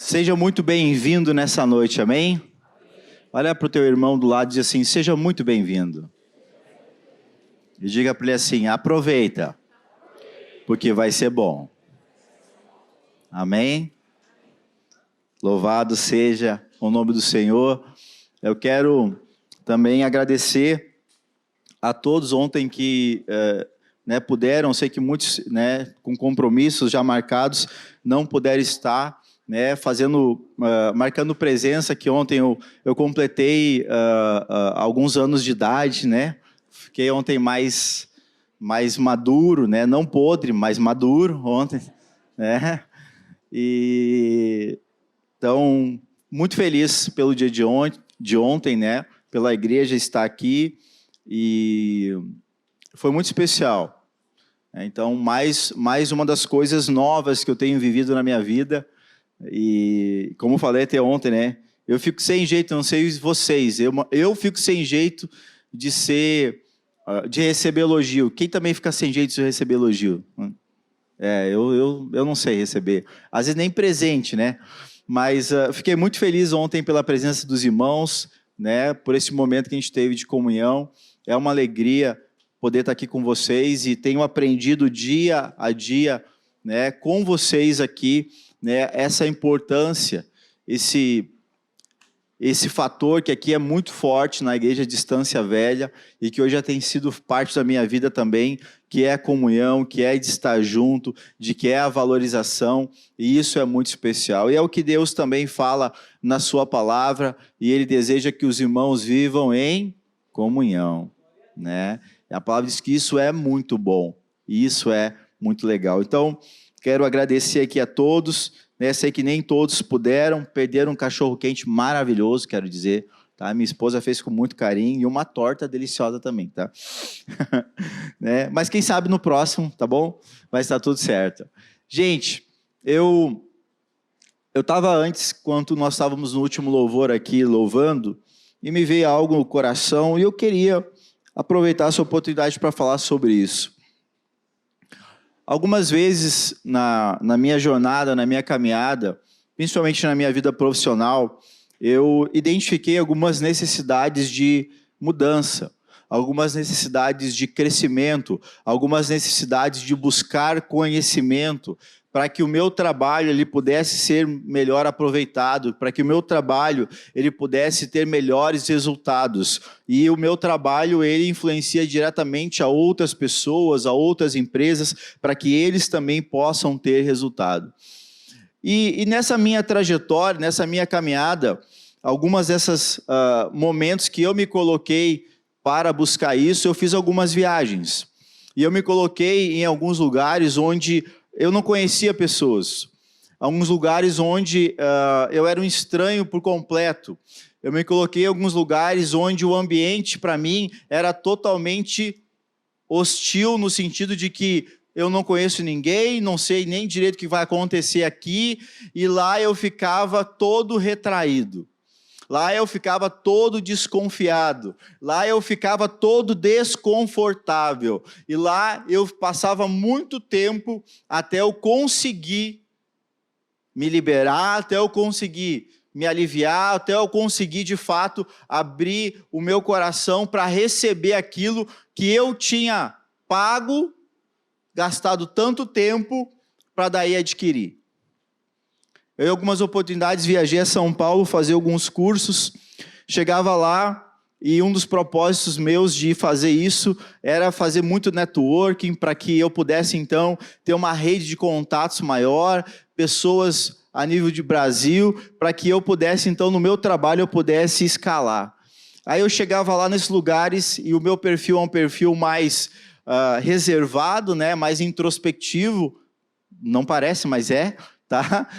Seja muito bem-vindo nessa noite, amém? Olha para o teu irmão do lado e diz assim, seja muito bem-vindo. E diga para ele assim, aproveita, porque vai ser bom. Amém? Louvado seja o nome do Senhor. Eu quero também agradecer a todos ontem que puderam, sei que muitos com compromissos já marcados não puderam estar, marcando presença, que ontem eu completei alguns anos de idade, fiquei ontem mais maduro, não podre, mas maduro ontem, e então muito feliz pelo dia de ontem, pela igreja estar aqui, e foi muito especial. Então, mais uma das coisas novas que eu tenho vivido na minha vida, e como falei até ontem, eu fico sem jeito, não sei vocês, eu fico sem jeito de receber elogio. Quem também fica sem jeito de receber elogio? Eu não sei receber, às vezes nem presente, mas fiquei muito feliz ontem pela presença dos irmãos, por esse momento que a gente teve de comunhão. É uma alegria poder estar aqui com vocês, e tenho aprendido dia a dia, com vocês aqui, essa importância, esse fator que aqui é muito forte na igreja de Estância Velha, e que hoje já tem sido parte da minha vida também, que é a comunhão, que é de estar junto, de que é a valorização, e isso é muito especial. E é o que Deus também fala na sua palavra, e Ele deseja que os irmãos vivam em comunhão, A palavra diz que isso é muito bom, e isso é muito legal. Então, quero agradecer aqui a todos, sei que nem todos perderam um cachorro-quente maravilhoso, quero dizer, tá? Minha esposa fez com muito carinho, e uma torta deliciosa também, tá? Mas quem sabe no próximo, tá bom? Vai estar tudo certo. Gente, eu estava antes, quando nós estávamos no último louvor aqui, louvando, e me veio algo no coração, e eu queria aproveitar essa oportunidade para falar sobre isso. Algumas vezes na minha jornada, na minha caminhada, principalmente na minha vida profissional, eu identifiquei algumas necessidades de mudança, algumas necessidades de crescimento, algumas necessidades de buscar conhecimento, para que o meu trabalho ele pudesse ser melhor aproveitado, para que o meu trabalho ele pudesse ter melhores resultados. E o meu trabalho ele influencia diretamente a outras pessoas, a outras empresas, para que eles também possam ter resultado. E nessa minha trajetória, nessa minha caminhada, algumas desses momentos que eu me coloquei para buscar isso, eu fiz algumas viagens. E eu me coloquei em alguns lugares onde eu não conhecia pessoas, alguns lugares onde eu era um estranho por completo. Eu me coloquei em alguns lugares onde o ambiente, para mim, era totalmente hostil, no sentido de que eu não conheço ninguém, não sei nem direito o que vai acontecer aqui, e lá eu ficava todo retraído. Lá eu ficava todo desconfiado, lá eu ficava todo desconfortável, e lá eu passava muito tempo até eu conseguir me liberar, até eu conseguir me aliviar, até eu conseguir de fato abrir o meu coração para receber aquilo que eu tinha pago, gastado tanto tempo para daí adquirir. Eu, em algumas oportunidades, viajei a São Paulo fazer alguns cursos, chegava lá e um dos propósitos meus de fazer isso era fazer muito networking para que eu pudesse, então, ter uma rede de contatos maior, pessoas a nível de Brasil, para que eu pudesse, então, no meu trabalho, eu pudesse escalar. Aí eu chegava lá nesses lugares e o meu perfil é um perfil mais reservado, mais introspectivo, não parece, mas tá?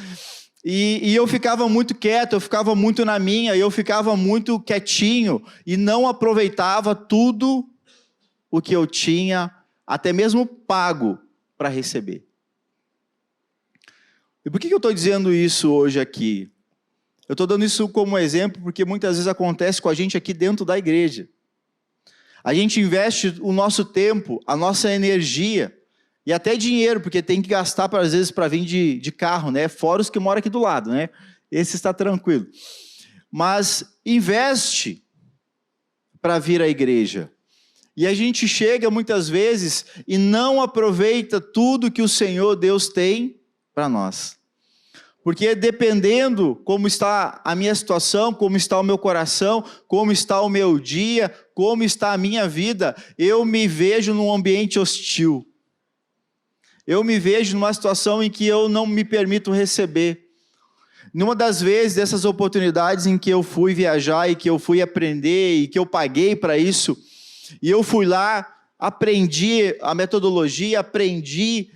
E eu ficava muito quieto, eu ficava muito na minha, eu ficava muito quietinho e não aproveitava tudo o que eu tinha, até mesmo pago, para receber. E por que eu estou dizendo isso hoje aqui? Eu estou dando isso como exemplo porque muitas vezes acontece com a gente aqui dentro da igreja. A gente investe o nosso tempo, a nossa energia, e até dinheiro, porque tem que gastar, às vezes, para vir de carro, fora os que moram aqui do lado, esse está tranquilo. Mas investe para vir à igreja. E a gente chega muitas vezes e não aproveita tudo que o Senhor Deus tem para nós. Porque dependendo como está a minha situação, como está o meu coração, como está o meu dia, como está a minha vida, eu me vejo num ambiente hostil. Eu me vejo numa situação em que eu não me permito receber. Numa das vezes, dessas oportunidades em que eu fui viajar e que eu fui aprender e que eu paguei para isso, e eu fui lá, aprendi a metodologia, aprendi,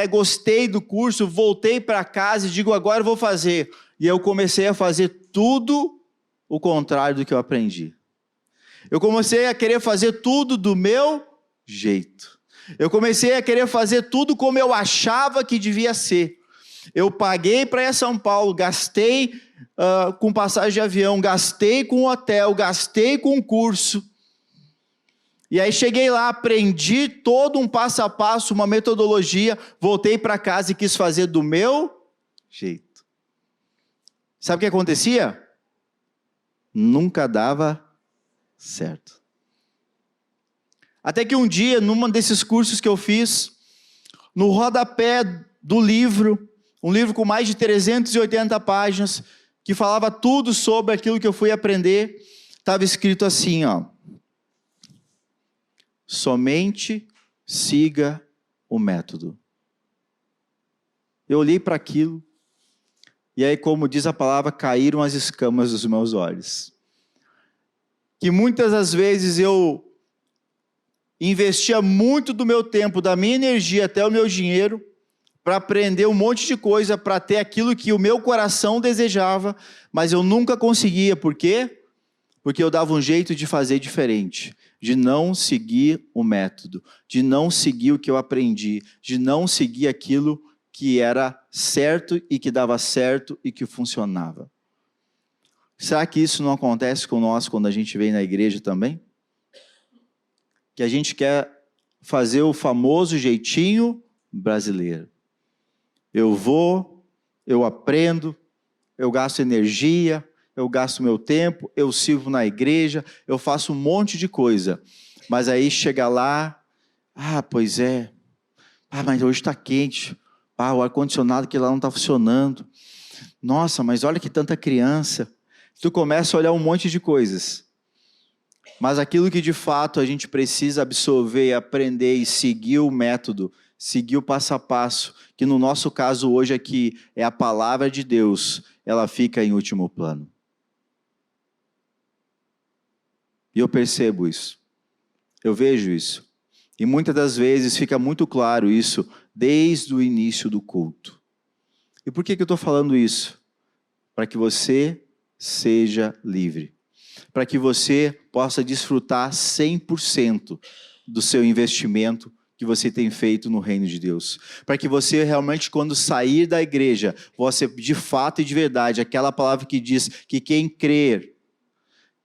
gostei do curso, voltei para casa e digo, agora eu vou fazer. E eu comecei a fazer tudo o contrário do que eu aprendi. Eu comecei a querer fazer tudo do meu jeito. Eu comecei a querer fazer tudo como eu achava que devia ser. Eu paguei para ir a São Paulo, gastei com passagem de avião, gastei com hotel, gastei com curso. E aí cheguei lá, aprendi todo um passo a passo, uma metodologia, voltei para casa e quis fazer do meu jeito. Sabe o que acontecia? Nunca dava certo. Até que um dia, num desses cursos que eu fiz, no rodapé do livro, um livro com mais de 380 páginas, que falava tudo sobre aquilo que eu fui aprender, estava escrito assim, somente siga o método. Eu olhei para aquilo, e aí, como diz a palavra, caíram as escamas dos meus olhos. Que muitas das vezes eu investia muito do meu tempo, da minha energia, até o meu dinheiro, para aprender um monte de coisa, para ter aquilo que o meu coração desejava, mas eu nunca conseguia. Por quê? Porque eu dava um jeito de fazer diferente, de não seguir o método, de não seguir o que eu aprendi, de não seguir aquilo que era certo e que dava certo e que funcionava. Será que isso não acontece com nós quando a gente vem na igreja também? Que a gente quer fazer o famoso jeitinho brasileiro. Eu vou, eu aprendo, eu gasto energia, eu gasto meu tempo, eu sirvo na igreja, eu faço um monte de coisa. Mas aí chega lá, pois é, mas hoje está quente, o ar-condicionado que lá não está funcionando. Nossa, mas olha que tanta criança. Tu começa a olhar um monte de coisas. Mas aquilo que de fato a gente precisa absorver, aprender e seguir o método, seguir o passo a passo, que no nosso caso hoje aqui é a palavra de Deus, ela fica em último plano. E eu percebo isso, eu vejo isso. E muitas das vezes fica muito claro isso desde o início do culto. E por que eu estou falando isso? Para que você seja livre. Para que você possa desfrutar 100% do seu investimento que você tem feito no reino de Deus. Para que você realmente, quando sair da igreja, você de fato e de verdade, aquela palavra que diz que quem crer,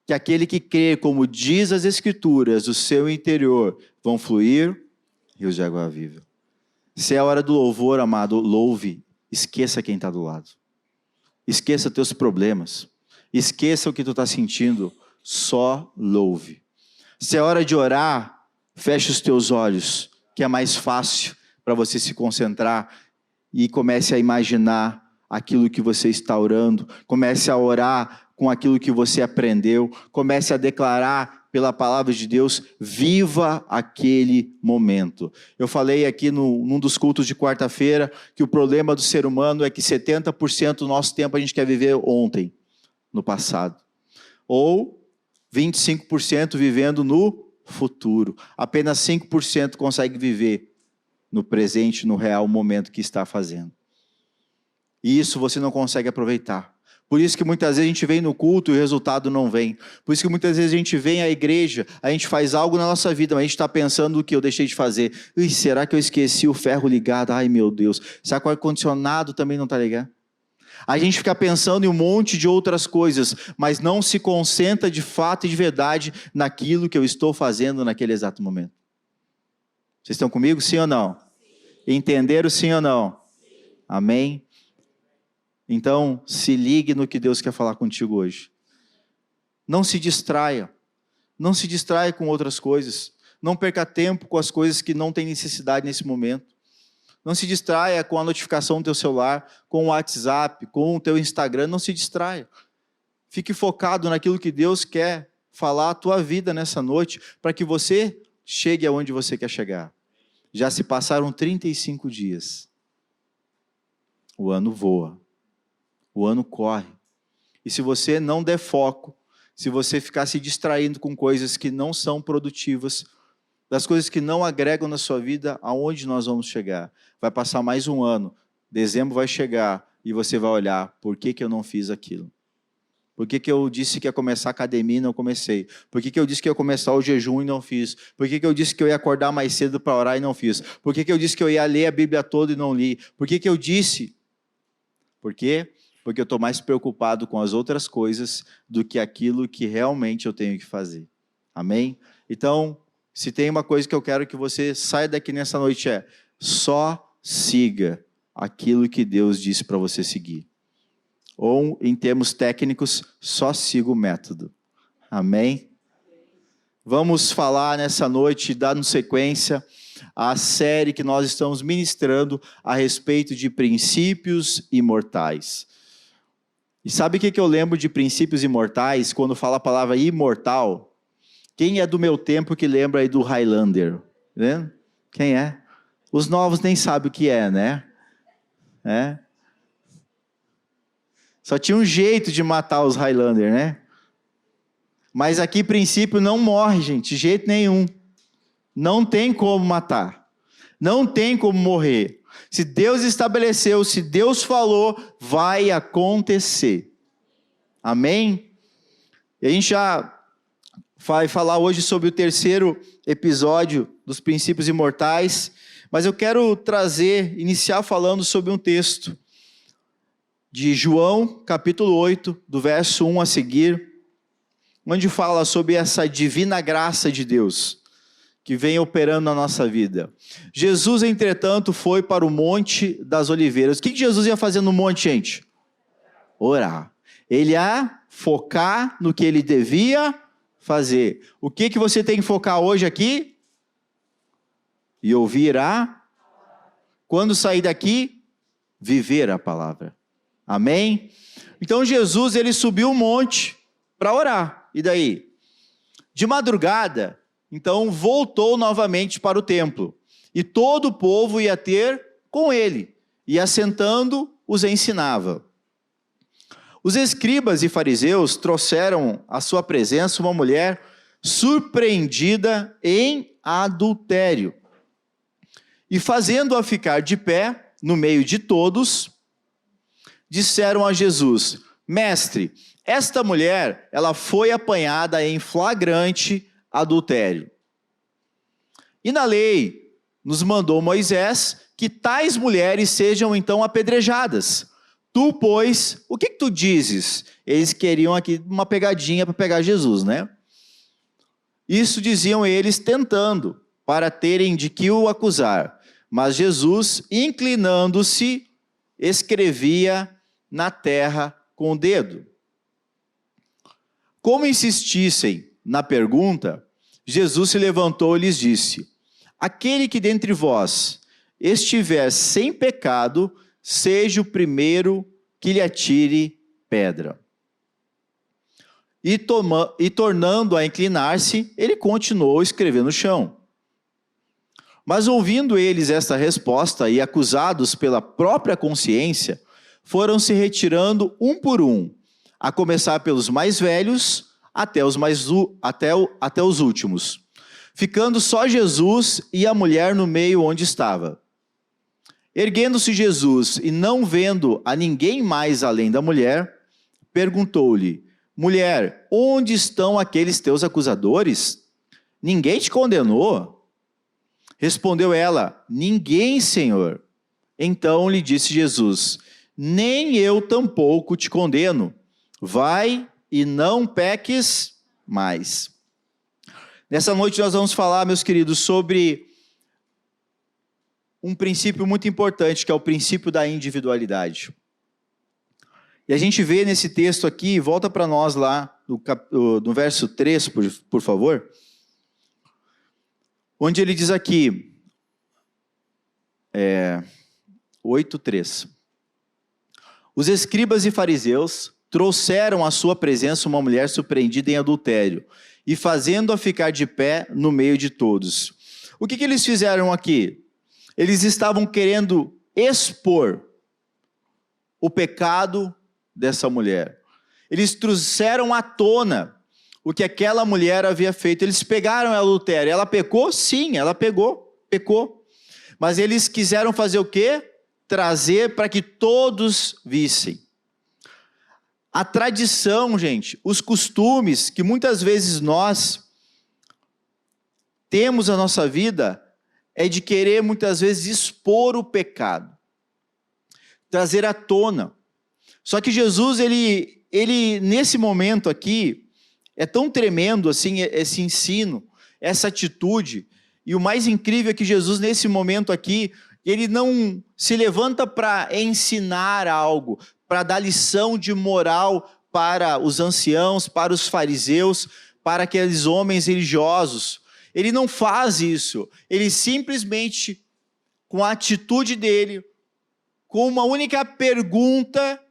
que aquele que crê, como diz as Escrituras, do seu interior, vão fluir rios de água viva. Se é a hora do louvor, amado, louve, esqueça quem está do lado. Esqueça teus problemas. Esqueça o que tu está sentindo, só louve. Se é hora de orar, feche os teus olhos, que é mais fácil para você se concentrar e comece a imaginar aquilo que você está orando, comece a orar com aquilo que você aprendeu, comece a declarar pela palavra de Deus, viva aquele momento. Eu falei aqui num dos cultos de quarta-feira que o problema do ser humano é que 70% do nosso tempo a gente quer viver ontem, no passado, ou 25% vivendo no futuro. Apenas 5% consegue viver no presente, no real momento que está fazendo. E isso você não consegue aproveitar. Por isso que muitas vezes a gente vem no culto e o resultado não vem. Por isso que muitas vezes a gente vem à igreja, a gente faz algo na nossa vida, mas a gente está pensando o que eu deixei de fazer. Será que eu esqueci o ferro ligado? Ai meu Deus, será que o ar-condicionado também não está ligado? A gente fica pensando em um monte de outras coisas, mas não se concentra de fato e de verdade naquilo que eu estou fazendo naquele exato momento. Vocês estão comigo, sim ou não? Entenderam sim ou não? Amém? Então, se ligue no que Deus quer falar contigo hoje. Não se distraia. Não se distraia com outras coisas. Não perca tempo com as coisas que não têm necessidade nesse momento. Não se distraia com a notificação do teu celular, com o WhatsApp, com o teu Instagram. Não se distraia. Fique focado naquilo que Deus quer falar à tua vida nessa noite, para que você chegue aonde você quer chegar. Já se passaram 35 dias. O ano voa. O ano corre. E se você não der foco, se você ficar se distraindo com coisas que não são produtivas, das coisas que não agregam na sua vida, aonde nós vamos chegar? Vai passar mais um ano, dezembro vai chegar e você vai olhar, por que eu não fiz aquilo? Por que eu disse que ia começar a academia e não comecei? Por que eu disse que ia começar o jejum e não fiz? Por que eu disse que eu ia acordar mais cedo para orar e não fiz? Por que eu disse que eu ia ler a Bíblia toda e não li? Por que eu disse? Por quê? Porque eu estou mais preocupado com as outras coisas do que aquilo que realmente eu tenho que fazer. Amém? Então, se tem uma coisa que eu quero que você saia daqui nessa noite é, só siga aquilo que Deus disse para você seguir. Ou, em termos técnicos, só siga o método. Amém? Vamos falar nessa noite, dando sequência à série que nós estamos ministrando a respeito de princípios imortais. E sabe o que eu lembro de princípios imortais quando fala a palavra imortal? Quem é do meu tempo que lembra aí do Highlander? Né? Quem é? Os novos nem sabem o que é, né? É. Só tinha um jeito de matar os Highlander, né? Mas aqui, princípio, não morre, gente, de jeito nenhum. Não tem como matar. Não tem como morrer. Se Deus estabeleceu, se Deus falou, vai acontecer. Amém? E a gente já vai falar hoje sobre o terceiro episódio dos princípios imortais, mas eu quero iniciar falando sobre um texto de João, capítulo 8, do verso 1 a seguir, onde fala sobre essa divina graça de Deus, que vem operando na nossa vida. Jesus, entretanto, foi para o Monte das Oliveiras. O que Jesus ia fazer no monte, gente? Orar. Ele ia focar no que ele devia fazer. O que você tem que focar hoje aqui? E ouvir quando sair daqui, viver a palavra. Amém? Então Jesus, ele subiu o monte para orar. E daí? De madrugada, então voltou novamente para o templo. E todo o povo ia ter com ele. E assentando, os ensinava. Os escribas e fariseus trouxeram à sua presença uma mulher surpreendida em adultério. E fazendo-a ficar de pé no meio de todos, disseram a Jesus: Mestre, esta mulher, ela foi apanhada em flagrante adultério. E na lei nos mandou Moisés que tais mulheres sejam então apedrejadas. Tu, pois, o que tu dizes? Eles queriam aqui uma pegadinha para pegar Jesus, né? Isso diziam eles tentando, para terem de que o acusar. Mas Jesus, inclinando-se, escrevia na terra com o dedo. Como insistissem na pergunta, Jesus se levantou e lhes disse: Aquele que dentre vós estiver sem pecado, seja o primeiro que lhe atire pedra. E tornando a inclinar-se, ele continuou a escrever no chão. Mas ouvindo eles esta resposta e acusados pela própria consciência, foram se retirando um por um, a começar pelos mais velhos até os últimos, ficando só Jesus e a mulher no meio onde estava. Erguendo-se Jesus e não vendo a ninguém mais além da mulher, perguntou-lhe: Mulher, onde estão aqueles teus acusadores? Ninguém te condenou? Respondeu ela: Ninguém, Senhor. Então lhe disse Jesus: Nem eu tampouco te condeno. Vai e não peques mais. Nessa noite nós vamos falar, meus queridos, sobre um princípio muito importante, que é o princípio da individualidade. E a gente vê nesse texto aqui, volta para nós lá, no verso 3, por favor, onde ele diz aqui, 8:3. Os escribas e fariseus trouxeram à sua presença uma mulher surpreendida em adultério, e fazendo-a ficar de pé no meio de todos. O que eles fizeram aqui? Eles estavam querendo expor o pecado dessa mulher. Eles trouxeram à tona o que aquela mulher havia feito. Eles pegaram a adultério. Ela pecou? Sim, ela pecou. Mas eles quiseram fazer o quê? Trazer para que todos vissem. A tradição, gente, os costumes que muitas vezes nós temos na nossa vida é de querer muitas vezes expor o pecado, trazer à tona. Só que Jesus, ele nesse momento aqui, é tão tremendo assim esse ensino, essa atitude, e o mais incrível é que Jesus nesse momento aqui, ele não se levanta para ensinar algo, para dar lição de moral para os anciãos, para os fariseus, para aqueles homens religiosos. Ele não faz isso. Ele simplesmente, com a atitude dele, com uma única pergunta,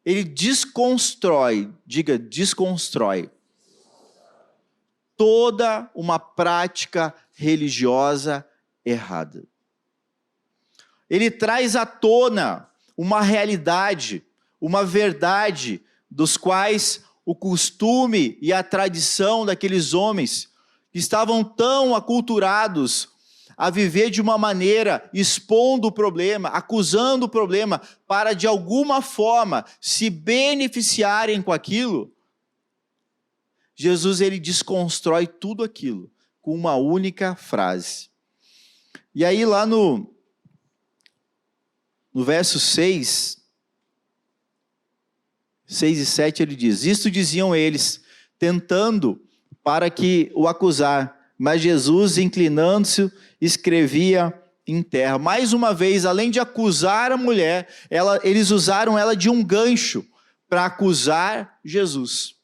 ele desconstrói, toda uma prática religiosa errada. Ele traz à tona uma realidade, uma verdade, dos quais o costume e a tradição daqueles homens que estavam tão aculturados a viver de uma maneira, expondo o problema, acusando o problema, para de alguma forma se beneficiarem com aquilo. Jesus, ele desconstrói tudo aquilo com uma única frase. E aí lá no verso 6 e 7 ele diz: isto diziam eles, tentando para que o acusar, mas Jesus, inclinando-se, escrevia em terra. Mais uma vez, além de acusar a mulher, eles usaram ela de um gancho para acusar Jesus.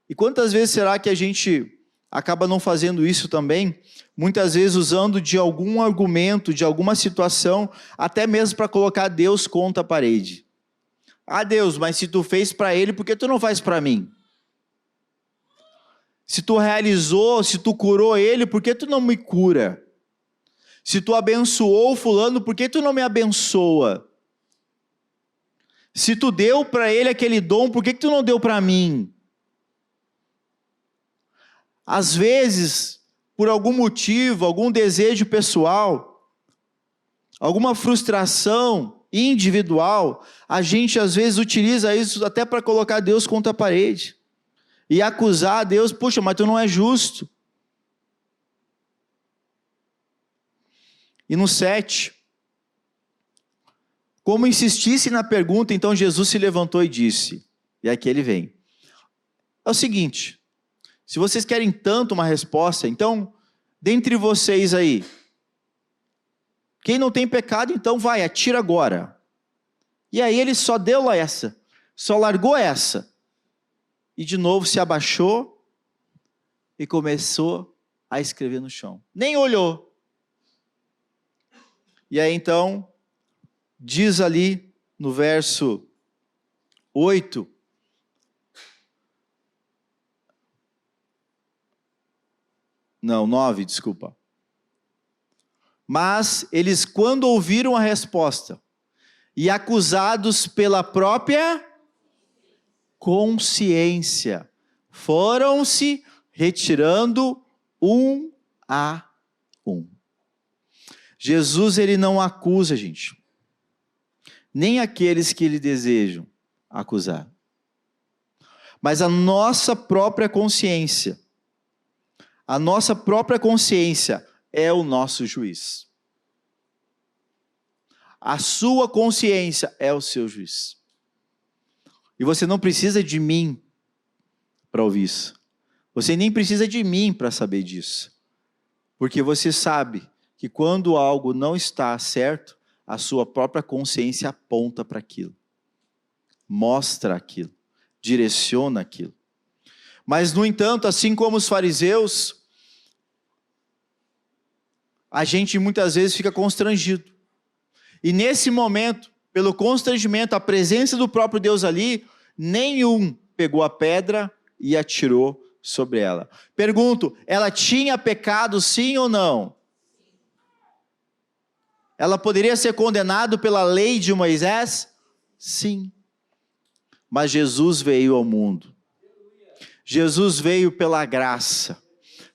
E quantas vezes será que a gente acaba não fazendo isso também? Muitas vezes usando de algum argumento, de alguma situação, até mesmo para colocar Deus contra a parede. Ah, Deus, mas se tu fez para ele, por que tu não faz para mim? Se tu realizou, se tu curou ele, por que tu não me cura? Se tu abençoou fulano, por que tu não me abençoa? Se tu deu para ele aquele dom, por que tu não deu para mim? Às vezes, por algum motivo, algum desejo pessoal, alguma frustração individual, a gente às vezes utiliza isso até para colocar Deus contra a parede. E acusar a Deus: puxa, mas tu não é justo. E no 7, como insistisse na pergunta, então Jesus se levantou e disse, e aqui ele vem, é o seguinte, se vocês querem tanto uma resposta, então, dentre vocês aí, quem não tem pecado, então vai, atira agora. E aí ele só deu lá essa, só largou essa. E de novo se abaixou e começou a escrever no chão. Nem olhou. E aí então, diz ali no verso 8, não, 9, desculpa. Mas eles, quando ouviram a resposta, e acusados pela própria consciência, foram-se retirando um a um. Jesus, ele não acusa, gente, nem aqueles que ele desejam acusar, mas a nossa própria consciência. A nossa própria consciência é o nosso juiz. A sua consciência é o seu juiz. E você não precisa de mim para ouvir isso. Você nem precisa de mim para saber disso. Porque você sabe que quando algo não está certo, a sua própria consciência aponta para aquilo, mostra aquilo, direciona aquilo. Mas, no entanto, assim como os fariseus, a gente muitas vezes fica constrangido. E nesse momento, pelo constrangimento, a presença do próprio Deus ali, nenhum pegou a pedra e atirou sobre ela. Pergunto, ela tinha pecado sim ou não? Ela poderia ser condenada pela lei de Moisés? Sim. Mas Jesus veio ao mundo. Jesus veio pela graça,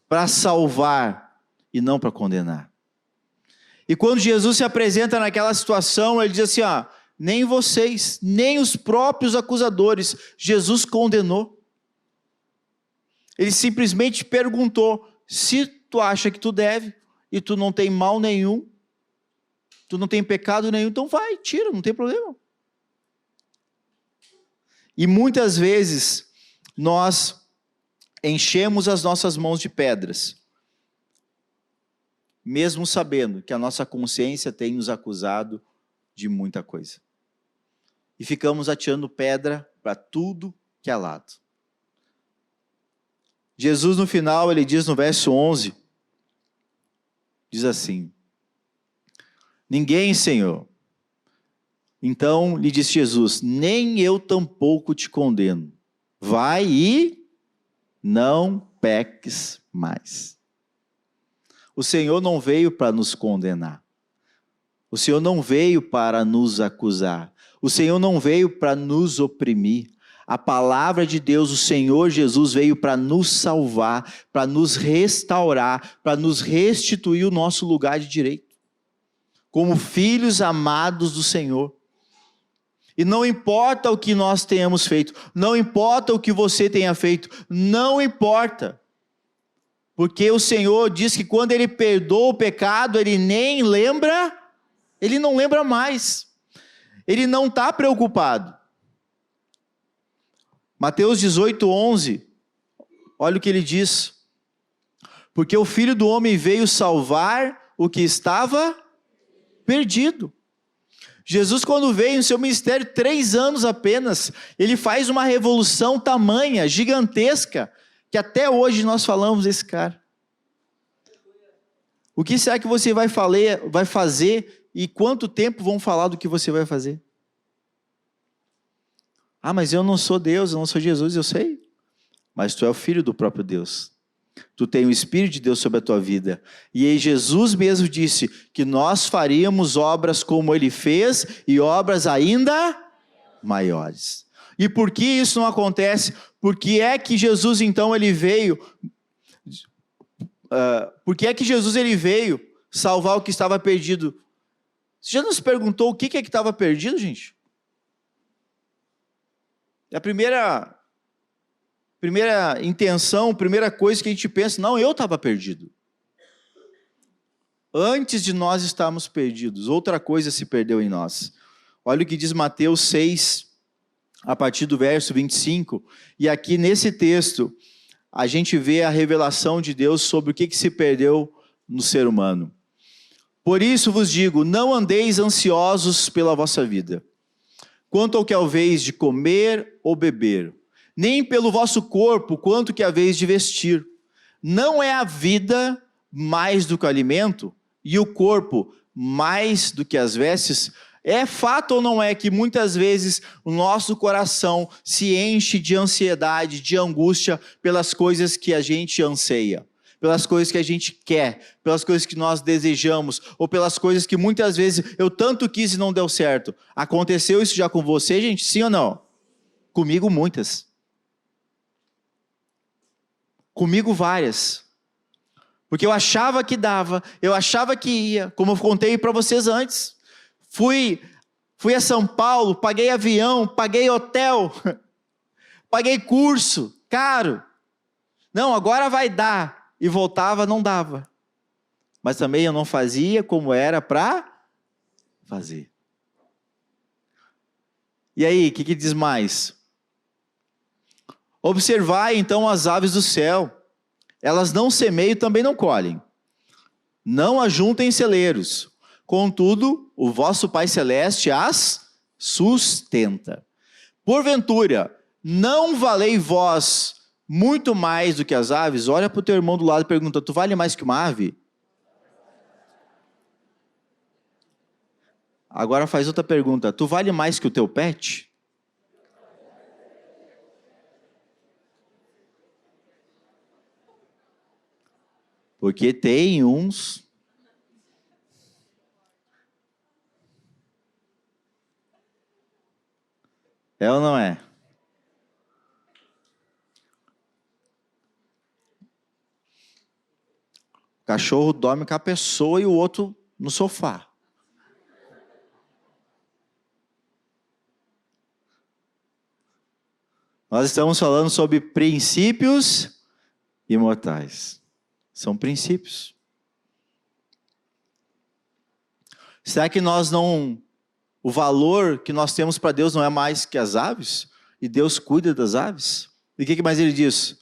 para salvar e não para condenar. E quando Jesus se apresenta naquela situação, ele diz assim, nem vocês, nem os próprios acusadores, Jesus condenou. Ele simplesmente perguntou, se tu acha que tu deve, e tu não tem mal nenhum, tu não tem pecado nenhum, então vai, tira, não tem problema. E muitas vezes, nós enchemos as nossas mãos de pedras, mesmo sabendo que a nossa consciência tem nos acusado de muita coisa. E ficamos atirando pedra para tudo que é lado. Jesus no final, ele diz no verso 11, diz assim, ninguém, Senhor. Então lhe disse Jesus, nem eu tampouco te condeno. Vai e não peques mais. O Senhor não veio para nos condenar. O Senhor não veio para nos acusar. O Senhor não veio para nos oprimir. A palavra de Deus, o Senhor Jesus veio para nos salvar, para nos restaurar, para nos restituir o nosso lugar de direito, como filhos amados do Senhor. E não importa o que nós tenhamos feito, não importa o que você tenha feito, não importa. Porque o Senhor diz que quando Ele perdoa o pecado, Ele nem lembra, Ele não lembra mais. Ele não está preocupado. Mateus 18:11, olha o que ele diz. Porque o Filho do Homem veio salvar o que estava perdido. Jesus, quando veio em seu ministério, 3 anos apenas, ele faz uma revolução tamanha, gigantesca, que até hoje nós falamos desse cara. O que será que você vai fazer e quanto tempo vão falar do que você vai fazer? Mas eu não sou Deus, eu não sou Jesus, eu sei. Mas tu é o filho do próprio Deus. Tu tem o Espírito de Deus sobre a tua vida. E aí Jesus mesmo disse que nós faríamos obras como Ele fez e obras ainda maiores. E por que isso não acontece? Porque é que Jesus então ele veio... porque é que Jesus ele veio salvar o que estava perdido? Você já nos perguntou o que é que estava perdido, gente? É a primeira intenção, primeira coisa que a gente pensa, não, eu estava perdido. Antes de nós estarmos perdidos, outra coisa se perdeu em nós. Olha o que diz Mateus 6, a partir do verso 25, e aqui nesse texto, a gente vê a revelação de Deus sobre o que se perdeu no ser humano. Por isso vos digo, não andeis ansiosos pela vossa vida, quanto ao que haveis de comer ou beber, nem pelo vosso corpo, quanto que haveis de vestir. Não é a vida mais do que o alimento, e o corpo mais do que as vestes? É fato ou não é que muitas vezes o nosso coração se enche de ansiedade, de angústia pelas coisas que a gente anseia, pelas coisas que a gente quer, pelas coisas que nós desejamos, ou pelas coisas que muitas vezes eu tanto quis e não deu certo. Aconteceu isso já com você, gente? Sim ou não? Comigo muitas. Comigo várias. Porque eu achava que dava, eu achava que ia, como eu contei para vocês antes. Fui a São Paulo, paguei avião, paguei hotel, paguei curso, caro. Não, agora vai dar. E voltava, não dava. Mas também eu não fazia como era para fazer. E aí, o que diz mais? Observai então as aves do céu. Elas não semeiam e também não colhem. Não ajuntem em celeiros. Contudo, o vosso Pai Celeste as sustenta. Porventura, não valei vós muito mais do que as aves? Olha para o teu irmão do lado e pergunta, tu vale mais que uma ave? Agora faz outra pergunta, tu vale mais que o teu pet? Porque tem uns... É ou não é? O cachorro dorme com a pessoa e o outro no sofá. Nós estamos falando sobre princípios imortais. São princípios. Será que nós não... O valor que nós temos para Deus não é mais que as aves? E Deus cuida das aves? E o que mais ele diz?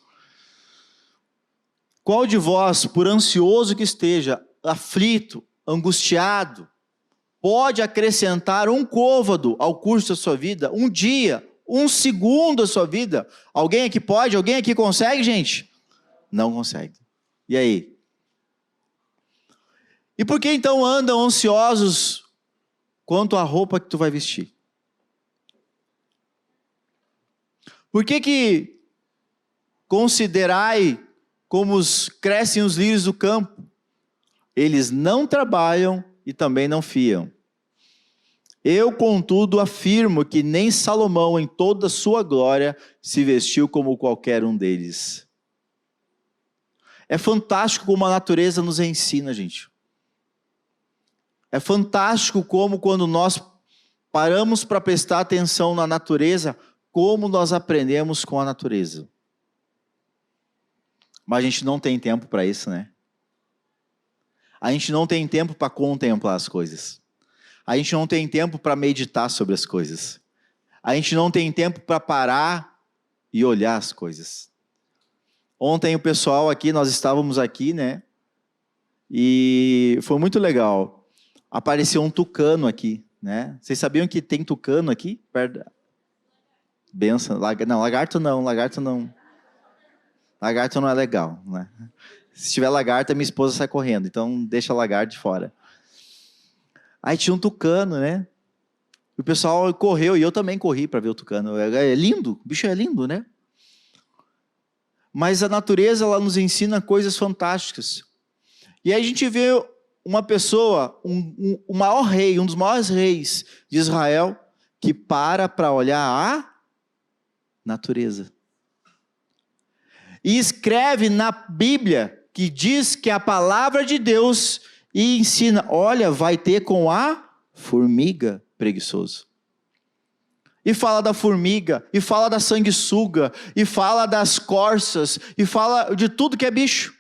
Qual de vós, por ansioso que esteja, aflito, angustiado, pode acrescentar um côvado ao curso da sua vida? Um dia, um segundo da sua vida? Alguém aqui pode? Alguém aqui consegue, gente? Não consegue. E aí? E por que então andam ansiosos quanto à roupa que tu vai vestir? Por que considerai como crescem os lírios do campo? Eles não trabalham e também não fiam. Eu, contudo, afirmo que nem Salomão, em toda a sua glória, se vestiu como qualquer um deles. É fantástico como a natureza nos ensina, gente. É fantástico como, quando nós paramos para prestar atenção na natureza, como nós aprendemos com a natureza. Mas a gente não tem tempo para isso, né? A gente não tem tempo para contemplar as coisas. A gente não tem tempo para meditar sobre as coisas. A gente não tem tempo para parar e olhar as coisas. Ontem o pessoal aqui, nós estávamos aqui, né? E foi muito legal. Apareceu um tucano aqui, né? Vocês sabiam que tem tucano aqui? Benção. Não, lagarto não. Lagarto não é legal, né? Se tiver lagarto, a minha esposa sai correndo. Então, deixa lagarto de fora. Aí tinha um tucano, né? E o pessoal correu, e eu também corri para ver o tucano. É lindo, o bicho é lindo, né? Mas a natureza, ela nos ensina coisas fantásticas. E aí a gente vê uma pessoa, o maior rei, um dos maiores reis de Israel, que para olhar a natureza. E escreve na Bíblia, que diz que a palavra de Deus, e ensina, olha, vai ter com a formiga preguiçoso. E fala da formiga, e fala da sanguessuga, e fala das corças, e fala de tudo que é bicho.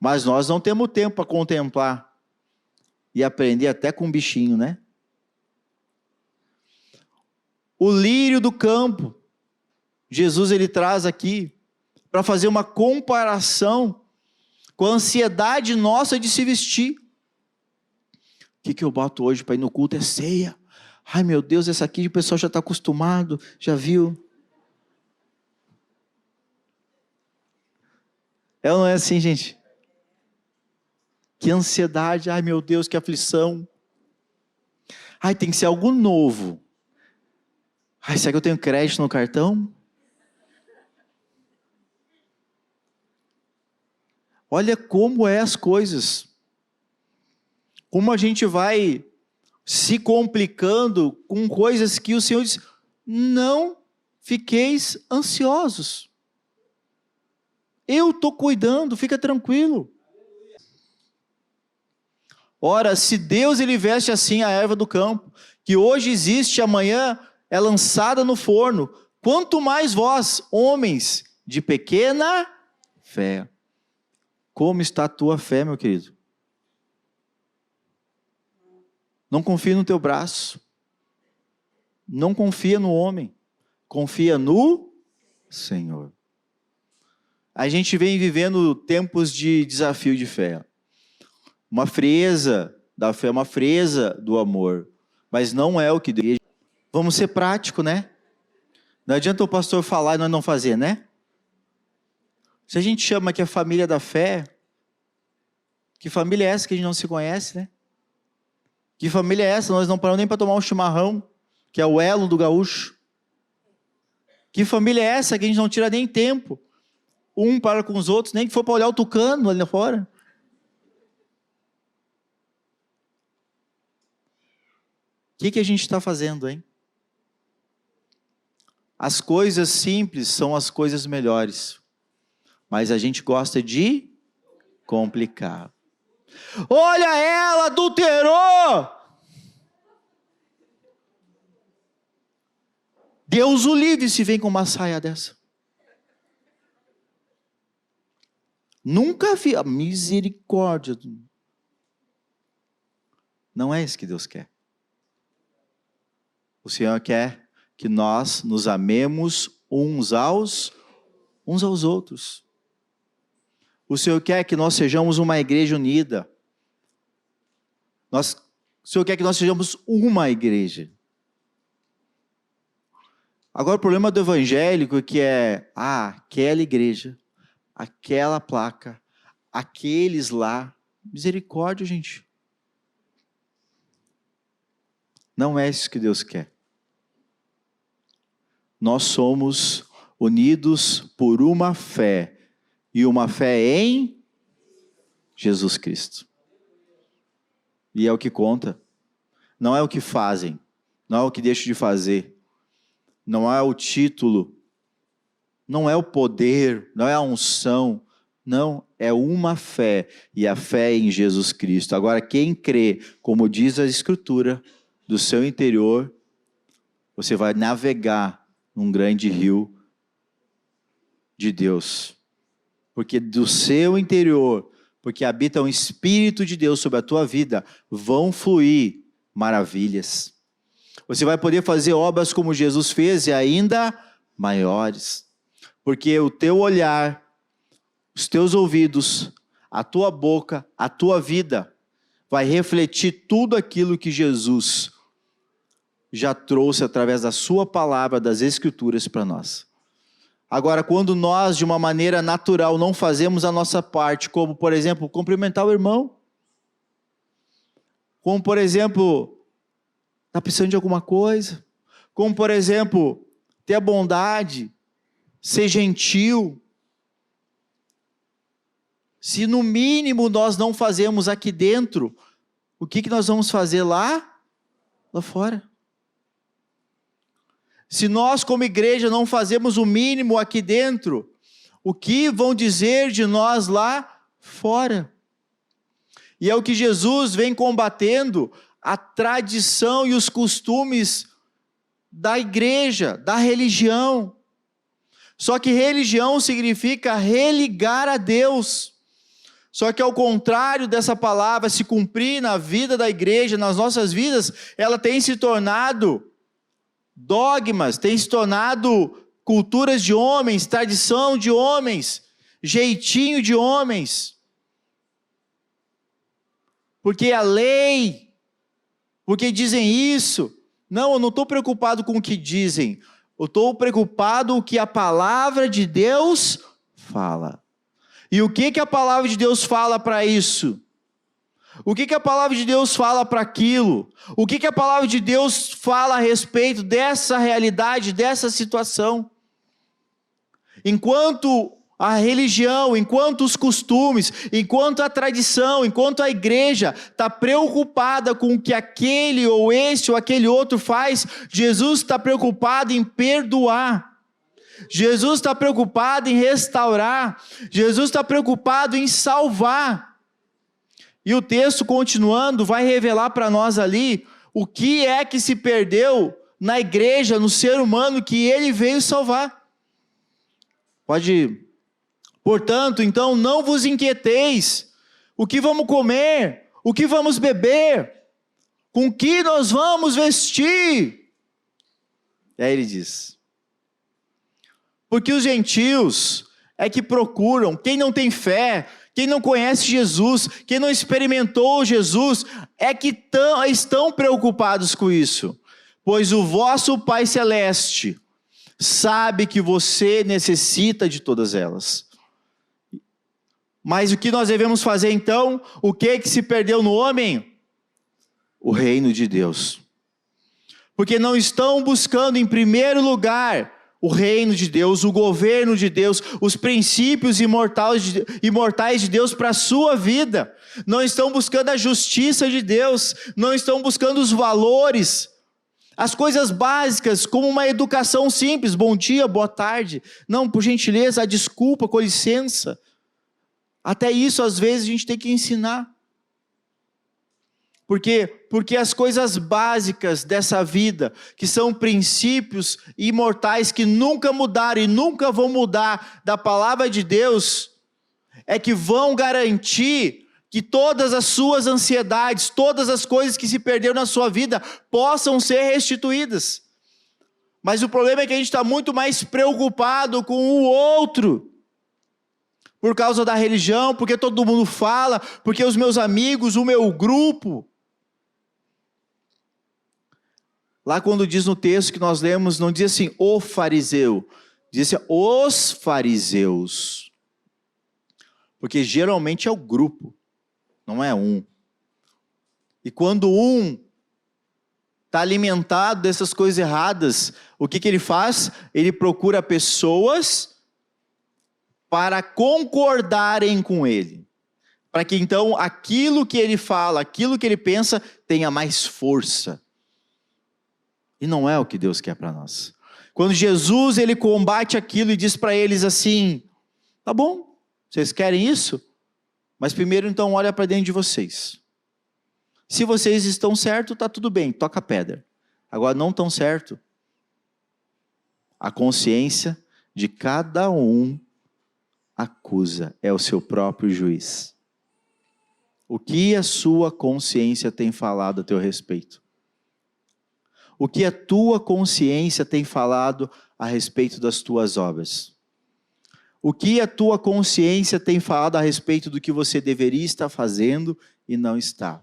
Mas nós não temos tempo para contemplar e aprender até com um bichinho, né? O lírio do campo, Jesus ele traz aqui para fazer uma comparação com a ansiedade nossa de se vestir. O que eu boto hoje para ir no culto? É ceia. Ai meu Deus, essa aqui o pessoal já está acostumado, já viu? É ou não é assim, gente? Que ansiedade, ai meu Deus, que aflição. Ai, tem que ser algo novo. Ai, será que eu tenho crédito no cartão? Olha como é as coisas. Como a gente vai se complicando com coisas que o Senhor diz, não fiqueis ansiosos. Eu estou cuidando, fica tranquilo. Ora, se Deus ele veste assim a erva do campo, que hoje existe, amanhã é lançada no forno, quanto mais vós, homens de pequena fé. Como está a tua fé, meu querido? Não confia no teu braço. Não confia no homem. Confia no Senhor. A gente vem vivendo tempos de desafio de fé. Uma frieza da fé é uma frieza do amor. Mas não é o que Deus... Vamos ser práticos, né? Não adianta o pastor falar e nós não fazer, né? Se a gente chama que é família da fé, que família é essa que a gente não se conhece, né? Que família é essa? Nós não paramos nem para tomar um chimarrão, que é o elo do gaúcho. Que família é essa que a gente não tira nem tempo? Um para com os outros, nem que for para olhar o tucano ali fora. O que a gente está fazendo, hein? As coisas simples são as coisas melhores. Mas a gente gosta de complicar. Olha ela, adulterou! Deus o livre se vem com uma saia dessa. Nunca vi a misericórdia. Não é isso que Deus quer. O Senhor quer que nós nos amemos uns aos outros. O Senhor quer que nós sejamos uma igreja unida. O Senhor quer que nós sejamos uma igreja. Agora o problema do evangélico é que aquela igreja, aquela placa, aqueles lá. Misericórdia, gente. Não é isso que Deus quer. Nós somos unidos por uma fé. E uma fé em Jesus Cristo. E é o que conta. Não é o que fazem. Não é o que deixam de fazer. Não é o título. Não é o poder. Não é a unção. Não, é uma fé. E a fé é em Jesus Cristo. Agora, quem crê, como diz a Escritura, do seu interior, você vai navegar num grande rio de Deus. Porque do seu interior, porque habita um Espírito de Deus sobre a tua vida, vão fluir maravilhas. Você vai poder fazer obras como Jesus fez e ainda maiores. Porque o teu olhar, os teus ouvidos, a tua boca, a tua vida, vai refletir tudo aquilo que Jesus já trouxe através da sua palavra, das Escrituras para nós. Agora, quando nós, de uma maneira natural, não fazemos a nossa parte, como, por exemplo, cumprimentar o irmão, como, por exemplo, está precisando de alguma coisa, como, por exemplo, ter a bondade, ser gentil, se no mínimo nós não fazemos aqui dentro, o que nós vamos fazer lá fora? Se nós, como igreja, não fazemos o mínimo aqui dentro, o que vão dizer de nós lá fora? E é o que Jesus vem combatendo, a tradição e os costumes da igreja, da religião. Só que religião significa religar a Deus. Só que ao contrário dessa palavra se cumprir na vida da igreja, nas nossas vidas, ela tem se tornado dogmas, tem se tornado culturas de homens, tradição de homens, jeitinho de homens. Porque a lei, porque dizem isso. Não, eu não estou preocupado com o que dizem. Eu estou preocupado com o que a palavra de Deus fala. E o que a palavra de Deus fala para isso? O que a palavra de Deus fala para aquilo? O que a palavra de Deus fala a respeito dessa realidade, dessa situação? Enquanto a religião, enquanto os costumes, enquanto a tradição, enquanto a igreja está preocupada com o que aquele ou esse ou aquele outro faz, Jesus está preocupado em perdoar. Jesus está preocupado em restaurar. Jesus está preocupado em salvar. E o texto, continuando, vai revelar para nós ali o que é que se perdeu na igreja, no ser humano que ele veio salvar. Portanto, então, não vos inquieteis. O que vamos comer? O que vamos beber? Com que nós vamos vestir? E aí ele diz: porque os gentios é que procuram, quem não tem fé, quem não conhece Jesus, quem não experimentou Jesus, é que estão preocupados com isso. Pois o vosso Pai Celeste sabe que você necessita de todas elas. Mas o que nós devemos fazer então? O que se perdeu no homem? O reino de Deus. Porque não estão buscando em primeiro lugar o reino de Deus, o governo de Deus, os princípios imortais de Deus para a sua vida. Não estão buscando a justiça de Deus, não estão buscando os valores, as coisas básicas, como uma educação simples, bom dia, boa tarde. Não, por gentileza, desculpa, com licença. Até isso, às vezes, a gente tem que ensinar. Por quê? Porque as coisas básicas dessa vida, que são princípios imortais que nunca mudaram e nunca vão mudar da palavra de Deus, é que vão garantir que todas as suas ansiedades, todas as coisas que se perderam na sua vida, possam ser restituídas. Mas o problema é que a gente está muito mais preocupado com o outro, por causa da religião, porque todo mundo fala, porque os meus amigos, o meu grupo. Lá quando diz no texto que nós lemos, não diz assim, o fariseu, diz assim, os fariseus. Porque geralmente é o grupo, não é um. E quando um está alimentado dessas coisas erradas, o que ele faz? Ele procura pessoas para concordarem com ele. Para que então aquilo que ele fala, aquilo que ele pensa, tenha mais força. E não é o que Deus quer para nós. Quando Jesus ele combate aquilo e diz para eles assim, tá bom, vocês querem isso? Mas primeiro então olha para dentro de vocês. Se vocês estão certos, tá tudo bem, toca a pedra. Agora não estão certo. A consciência de cada um acusa, é o seu próprio juiz. O que a sua consciência tem falado a teu respeito? O que a tua consciência tem falado a respeito das tuas obras? O que a tua consciência tem falado a respeito do que você deveria estar fazendo e não está?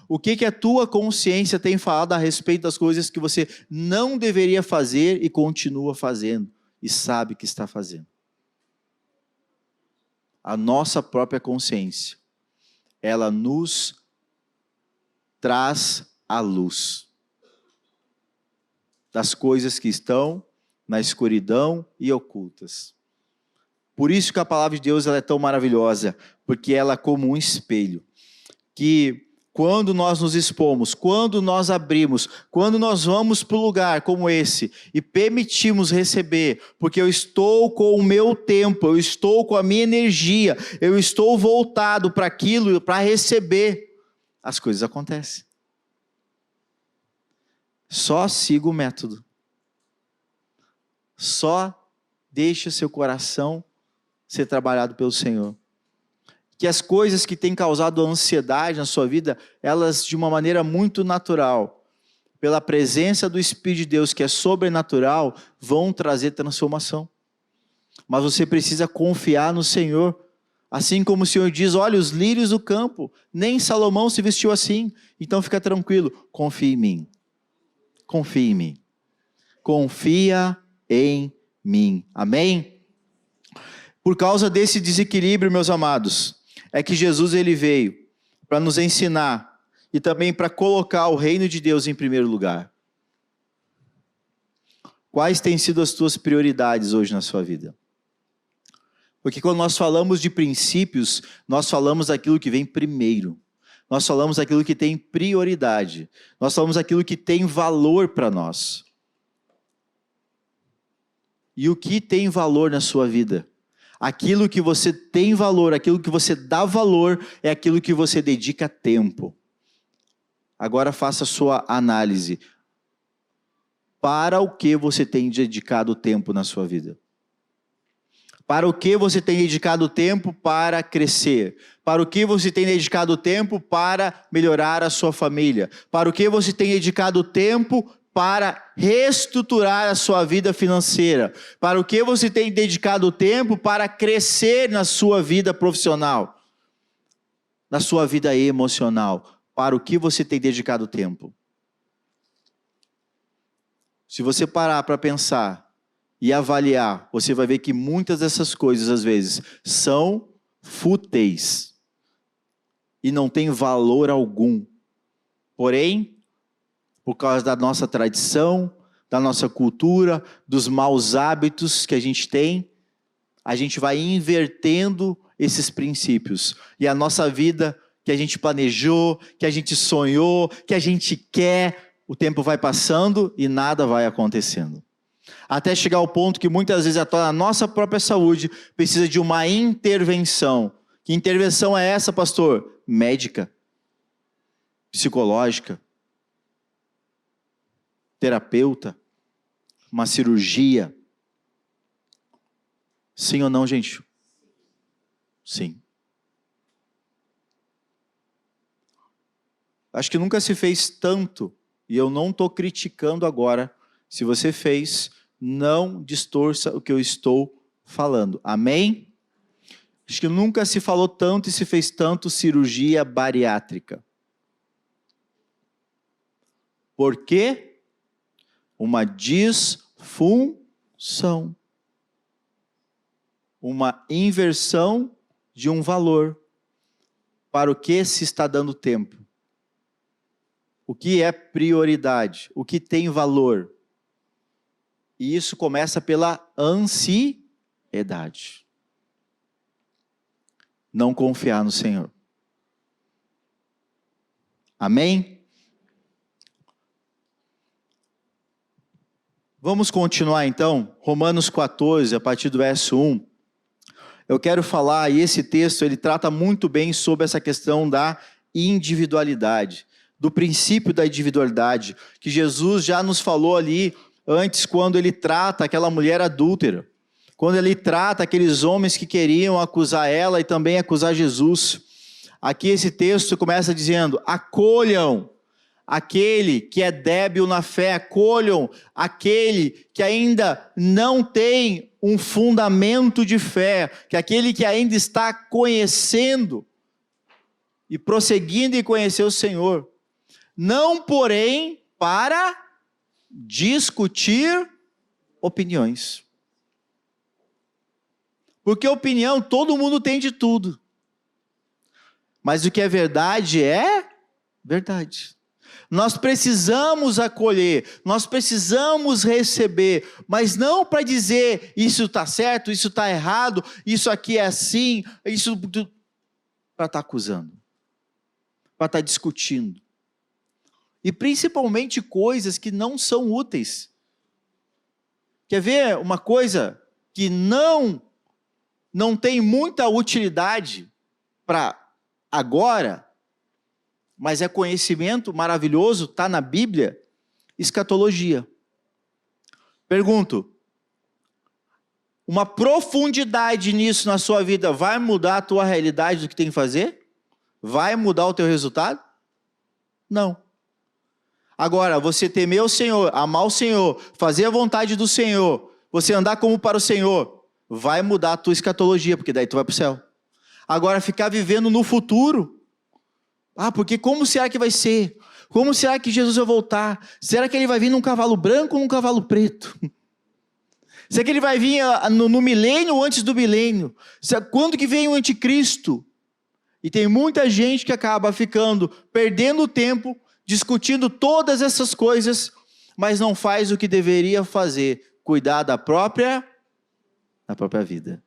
O que a tua consciência tem falado a respeito das coisas que você não deveria fazer e continua fazendo e sabe que está fazendo? A nossa própria consciência, ela nos traz a luz das coisas que estão na escuridão e ocultas. Por isso que a palavra de Deus ela é tão maravilhosa, porque ela é como um espelho, que quando nós nos expomos, quando nós abrimos, quando nós vamos para um lugar como esse e permitimos receber, porque eu estou com o meu tempo, eu estou com a minha energia, eu estou voltado para aquilo, para receber, as coisas acontecem. Só siga o método. Só deixa seu coração ser trabalhado pelo Senhor. Que as coisas que têm causado ansiedade na sua vida, elas de uma maneira muito natural, pela presença do Espírito de Deus, que é sobrenatural, vão trazer transformação. Mas você precisa confiar no Senhor. Assim como o Senhor diz, olha os lírios do campo, nem Salomão se vestiu assim. Então fica tranquilo, confie em mim. Confia em mim. Confia em mim. Amém? Por causa desse desequilíbrio, meus amados, é que Jesus ele veio para nos ensinar e também para colocar o reino de Deus em primeiro lugar. Quais têm sido as tuas prioridades hoje na sua vida? Porque quando nós falamos de princípios, nós falamos daquilo que vem primeiro. Nós falamos aquilo que tem prioridade. Nós falamos aquilo que tem valor para nós. E o que tem valor na sua vida? Aquilo que você tem valor, aquilo que você dá valor, é aquilo que você dedica tempo. Agora faça a sua análise. Para o que você tem dedicado tempo na sua vida? Para o que você tem dedicado tempo para crescer? Para o que você tem dedicado tempo para melhorar a sua família? Para o que você tem dedicado tempo para reestruturar a sua vida financeira? Para o que você tem dedicado tempo para crescer na sua vida profissional? na sua vida emocional? Para o que você tem dedicado tempo? Se você parar para pensar e avaliar, você vai ver que muitas dessas coisas, às vezes, são fúteis e não têm valor algum. Porém, por causa da nossa tradição, da nossa cultura, dos maus hábitos que a gente tem, a gente vai invertendo esses princípios. E a nossa vida, que a gente planejou, que a gente sonhou, que a gente quer, o tempo vai passando e nada vai acontecendo. Até chegar ao ponto que muitas vezes até a nossa própria saúde precisa de uma intervenção. Que intervenção é essa, pastor? Médica, psicológica, terapeuta, uma cirurgia. Sim ou não, gente? Sim. Acho que nunca se fez tanto, e eu não estou criticando agora. Se você fez, não distorça o que eu estou falando. Amém? Acho que nunca se falou tanto e se fez tanto cirurgia bariátrica. Por quê? Uma disfunção. Uma inversão de um valor. Para o que se está dando tempo? O que é prioridade? O que tem valor? E isso começa pela ansiedade. Não confiar no Senhor. Amém? Vamos continuar então, Romanos 14, a partir do verso 1. Eu quero falar, e esse texto ele trata muito bem sobre essa questão da individualidade, do princípio da individualidade, que Jesus já nos falou ali antes, quando ele trata aquela mulher adúltera, quando ele trata aqueles homens que queriam acusar ela e também acusar Jesus. Aqui esse texto começa dizendo: acolham aquele que é débil na fé, acolham aquele que ainda não tem um fundamento de fé, que aquele que ainda está conhecendo e prosseguindo em conhecer o Senhor. Não, porém, para discutir opiniões. Porque opinião todo mundo tem de tudo. Mas o que é verdade é verdade. Nós precisamos acolher, nós precisamos receber, mas não para dizer isso está certo, isso está errado, isso aqui é assim, isso para estar acusando, para estar discutindo. E principalmente coisas que não são úteis. Quer ver uma coisa que não tem muita utilidade para agora, mas é conhecimento maravilhoso, está na Bíblia? Escatologia. Pergunto, uma profundidade nisso na sua vida vai mudar a tua realidade do que tem que fazer? Vai mudar o teu resultado? Não. Agora, você temer o Senhor, amar o Senhor, fazer a vontade do Senhor, você andar como para o Senhor, vai mudar a tua escatologia, porque daí tu vai para o céu. Agora, ficar vivendo no futuro, porque como será que vai ser? Como será que Jesus vai voltar? Será que ele vai vir num cavalo branco ou num cavalo preto? Será que ele vai vir no milênio ou antes do milênio? Quando que vem o anticristo? E tem muita gente que acaba perdendo tempo, discutindo todas essas coisas, mas não faz o que deveria fazer, cuidar da própria vida.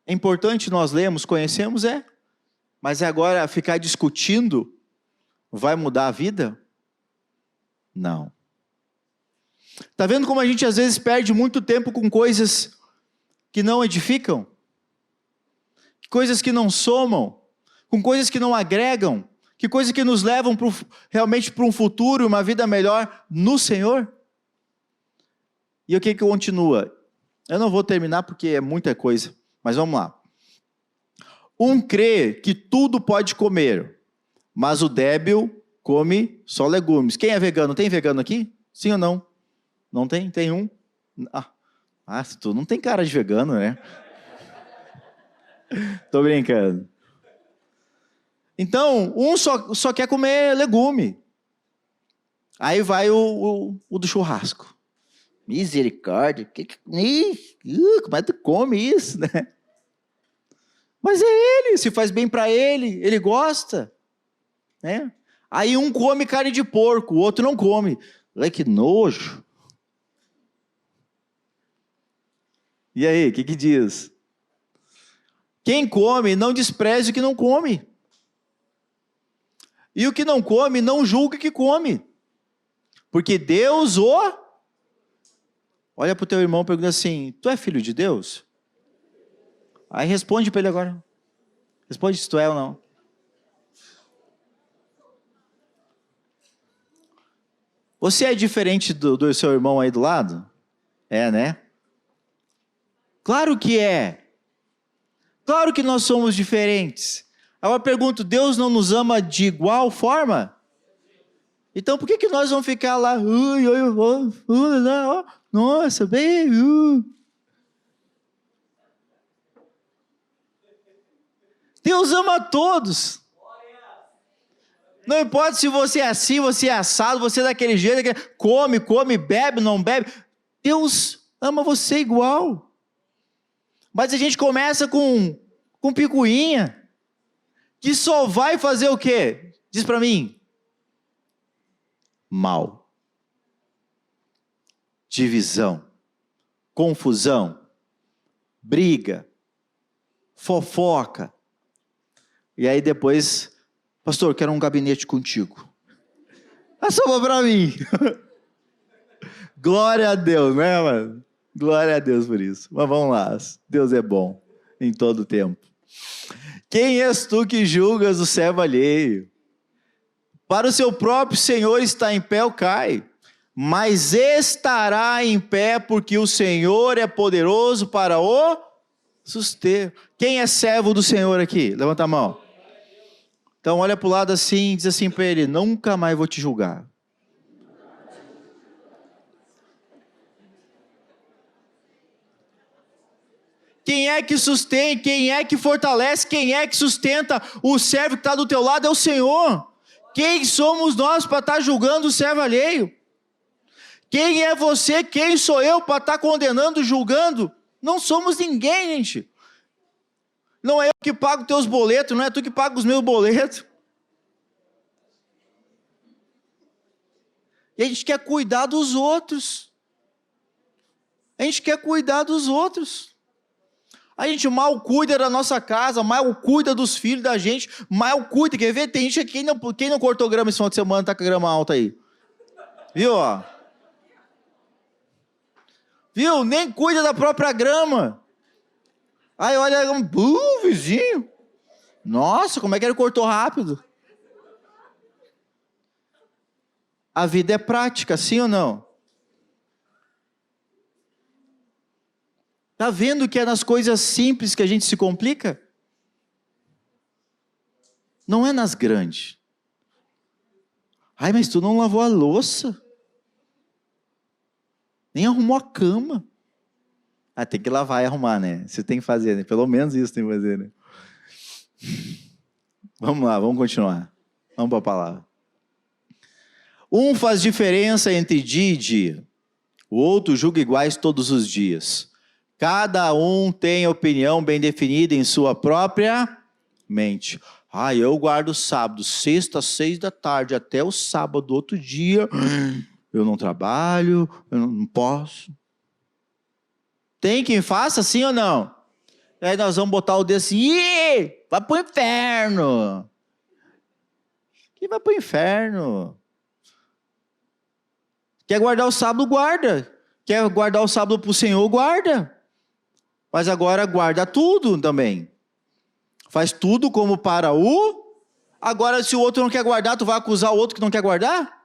É importante nós lermos, conhecemos, mas agora ficar discutindo vai mudar a vida? Não. Está vendo como a gente às vezes perde muito tempo com coisas que não edificam? Coisas que não somam, com coisas que não agregam, que coisas que nos levam realmente para um futuro, uma vida melhor no Senhor? E o que continua? Eu não vou terminar porque é muita coisa, mas vamos lá. Um crê que tudo pode comer, mas o débil come só legumes. Quem é vegano? Tem vegano aqui? Sim ou não? Não tem? Tem um? Tu não tem cara de vegano, né? Tô brincando. Então, um só quer comer legume. Aí vai o do churrasco. Misericórdia. Como é que tu come isso, né? Mas é ele, se faz bem para ele gosta. Né? Aí um come carne de porco, o outro não come. Olha que nojo. E aí, o que diz? Quem come, não despreze o que não come. E o que não come, não julgue o que come. Porque Deus Olha para o teu irmão e pergunta assim, tu é filho de Deus? Aí responde para ele agora. Responde se tu é ou não. Você é diferente do seu irmão aí do lado? É, né? Claro que é. Claro que nós somos diferentes. Aí eu pergunto, Deus não nos ama de igual forma? Então por que nós vamos ficar lá? Nossa, bem. Deus ama todos. Não importa se você é assim, você é assado, você é daquele jeito, come, bebe, não bebe. Deus ama você igual. Mas a gente começa com picuinha, que só vai fazer o quê? Diz para mim. Mal. Divisão. Confusão. Briga. Fofoca. E aí depois, pastor, quero um gabinete contigo. Sobrou para mim. Glória a Deus, né, mano? Glória a Deus por isso. Mas vamos lá, Deus é bom em todo tempo. Quem és tu que julgas o servo alheio? Para o seu próprio Senhor está em pé ou cai, mas estará em pé porque o Senhor é poderoso para o suster. Quem é servo do Senhor aqui? Levanta a mão. Então olha para o lado assim e diz assim para ele, nunca mais vou te julgar. Quem é que sustenta, quem é que fortalece, quem é que sustenta o servo que está do teu lado é o Senhor. Quem somos nós para estar julgando o servo alheio? Quem é você, quem sou eu para estar condenando, julgando? Não somos ninguém, gente. Não é eu que pago teus boletos, não é tu que paga os meus boletos. E a gente quer cuidar dos outros. A gente quer cuidar dos outros. A gente mal cuida da nossa casa, mal cuida dos filhos da gente, mal cuida. Quer ver? Tem gente aqui, quem não cortou grama esse final de semana, tá com a grama alta aí. Viu, ó? Viu? Nem cuida da própria grama. Aí olha, vizinho. Nossa, como é que ele cortou rápido? A vida é prática, sim ou não? Está vendo que é nas coisas simples que a gente se complica? Não é nas grandes. Ai, mas tu não lavou a louça. Nem arrumou a cama. Tem que lavar e arrumar, né? Você tem que fazer, né? Pelo menos isso tem que fazer, né? Vamos lá, vamos continuar. Vamos para a palavra. Um faz diferença entre dia e dia. O outro julga iguais todos os dias. Cada um tem opinião bem definida em sua própria mente. Eu guardo sábado, sexta, 6 da tarde, até o sábado, outro dia. Eu não trabalho, eu não posso. Tem quem faça assim ou não? E aí nós vamos botar o dedo assim, vai pro inferno. Quem vai pro inferno? Quer guardar o sábado, guarda. Quer guardar o sábado pro Senhor, guarda. Mas agora guarda tudo também. Faz tudo como para o... Agora se o outro não quer guardar, tu vai acusar o outro que não quer guardar?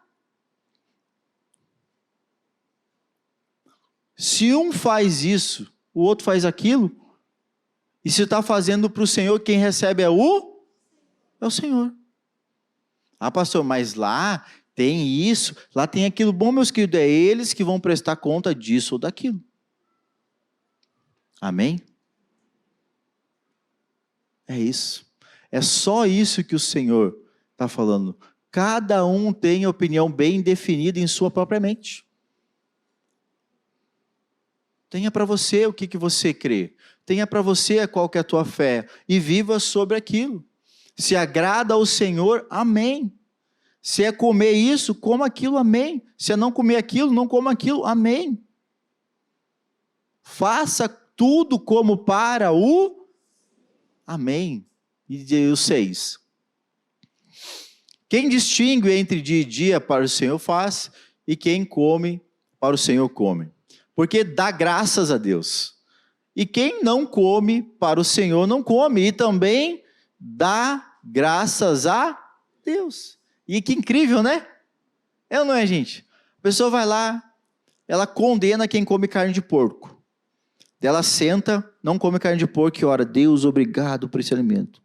Se um faz isso, o outro faz aquilo, e se está fazendo para o Senhor, quem recebe é o Senhor. Pastor, mas lá tem isso, lá tem aquilo. Bom, meus queridos, é eles que vão prestar conta disso ou daquilo. Amém? É isso. É só isso que o Senhor está falando. Cada um tem opinião bem definida em sua própria mente. Tenha para você o que você crê. Tenha para você qual que é a tua fé. E viva sobre aquilo. Se agrada ao Senhor, amém. Se é comer isso, coma aquilo, amém. Se é não comer aquilo, não coma aquilo, amém. Faça tudo como para o amém. E o 6. Quem distingue entre dia e dia para o Senhor faz, e quem come para o Senhor come. Porque dá graças a Deus. E quem não come para o Senhor não come, e também dá graças a Deus. E que incrível, né? É ou não é, gente? A pessoa vai lá, ela condena quem come carne de porco. Ela senta, não come carne de porco e ora, Deus, obrigado por esse alimento.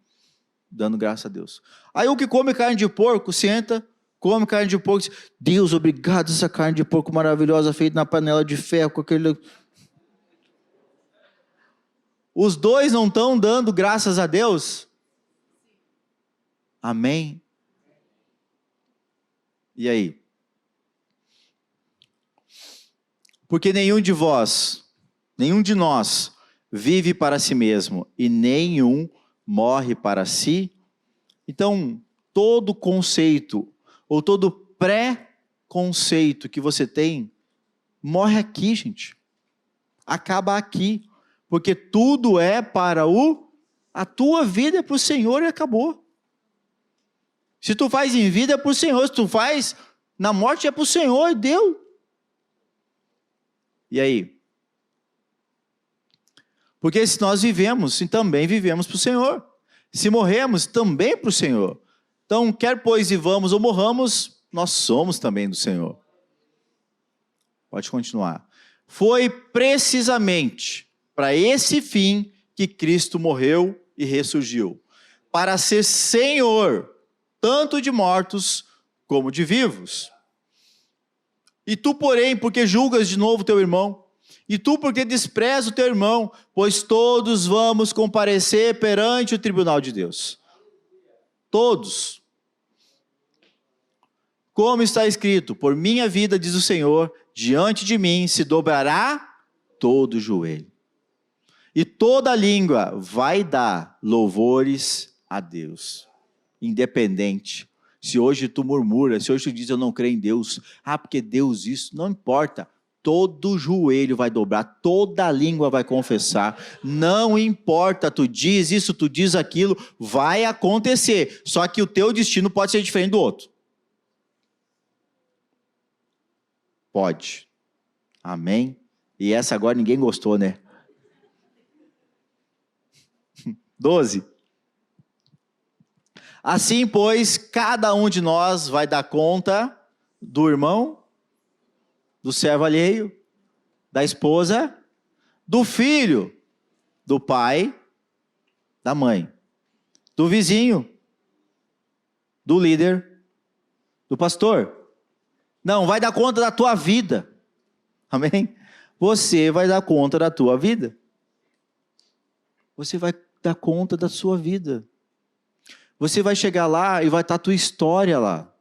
Dando graças a Deus. Aí o que come carne de porco, senta, come carne de porco, diz, Deus, obrigado essa carne de porco maravilhosa, feita na panela de ferro, com aquele... Os dois não estão dando graças a Deus? Amém? E aí? Porque nenhum de vós, nenhum de nós, vive para si mesmo, e nenhum morre para si. Então, todo conceito, ou todo pré-conceito que você tem, morre aqui, gente. Acaba aqui. Porque tudo é para a tua vida é para o Senhor e acabou. Se tu faz em vida é para o Senhor, se tu faz na morte é para o Senhor e deu. E aí? Porque se nós vivemos, também vivemos para o Senhor. Se morremos, também para o Senhor. Então, quer pois vivamos ou morramos, nós somos também do Senhor. Pode continuar. Foi precisamente para esse fim que Cristo morreu e ressurgiu. Para ser Senhor, tanto de mortos como de vivos. E tu, porém, porque julgas de novo teu irmão? E tu, porque despreza o teu irmão? Pois todos vamos comparecer perante o tribunal de Deus. Todos. Como está escrito, por minha vida, diz o Senhor, diante de mim se dobrará todo o joelho. E toda língua vai dar louvores a Deus. Independente. Se hoje tu murmura, se hoje tu diz eu não creio em Deus, porque Deus isso, não importa. Todo joelho vai dobrar, toda língua vai confessar. Não importa, tu diz isso, tu diz aquilo, vai acontecer. Só que o teu destino pode ser diferente do outro. Pode. Amém? E essa agora ninguém gostou, né? 12. Assim, pois, cada um de nós vai dar conta do irmão, do servo alheio, da esposa, do filho, do pai, da mãe, do vizinho, do líder, do pastor. Não, vai dar conta da tua vida. Amém? Você vai dar conta da tua vida. Você vai dar conta da sua vida. Você vai chegar lá e vai estar a tua história lá.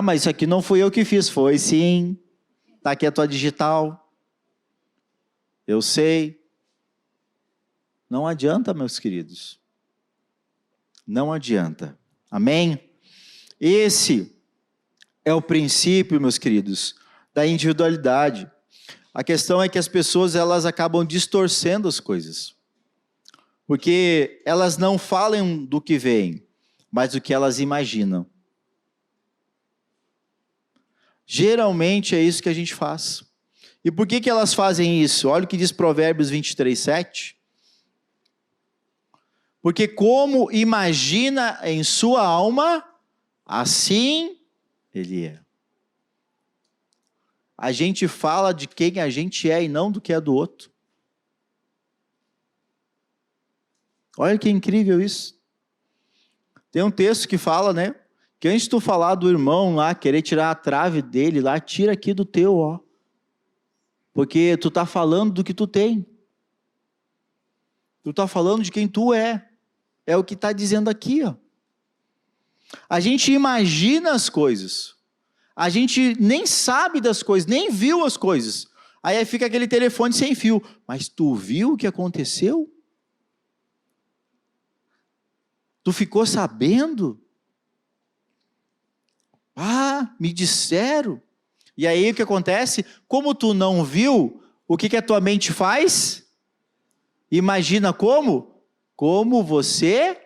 Mas isso aqui não fui eu que fiz. Foi sim. Está aqui a tua digital. Eu sei. Não adianta, meus queridos. Não adianta. Amém? Esse é o princípio, meus queridos, da individualidade. A questão é que as pessoas elas acabam distorcendo as coisas. Porque elas não falam do que veem, mas do que elas imaginam. Geralmente é isso que a gente faz. E por que elas fazem isso? Olha o que diz Provérbios 23:7. Porque como imagina em sua alma, assim ele é. A gente fala de quem a gente é e não do que é do outro. Olha que incrível isso. Tem um texto que fala, né? Que antes de tu falar do irmão lá, querer tirar a trave dele lá, tira aqui do teu, ó. Porque tu tá falando do que tu tem. Tu tá falando de quem tu é. É o que está dizendo aqui, ó. A gente imagina as coisas. A gente nem sabe das coisas, nem viu as coisas. Aí fica aquele telefone sem fio. Mas tu viu o que aconteceu? Tu ficou sabendo? Ah, me disseram. E aí o que acontece? Como tu não viu, o que a tua mente faz? Imagina como? Como você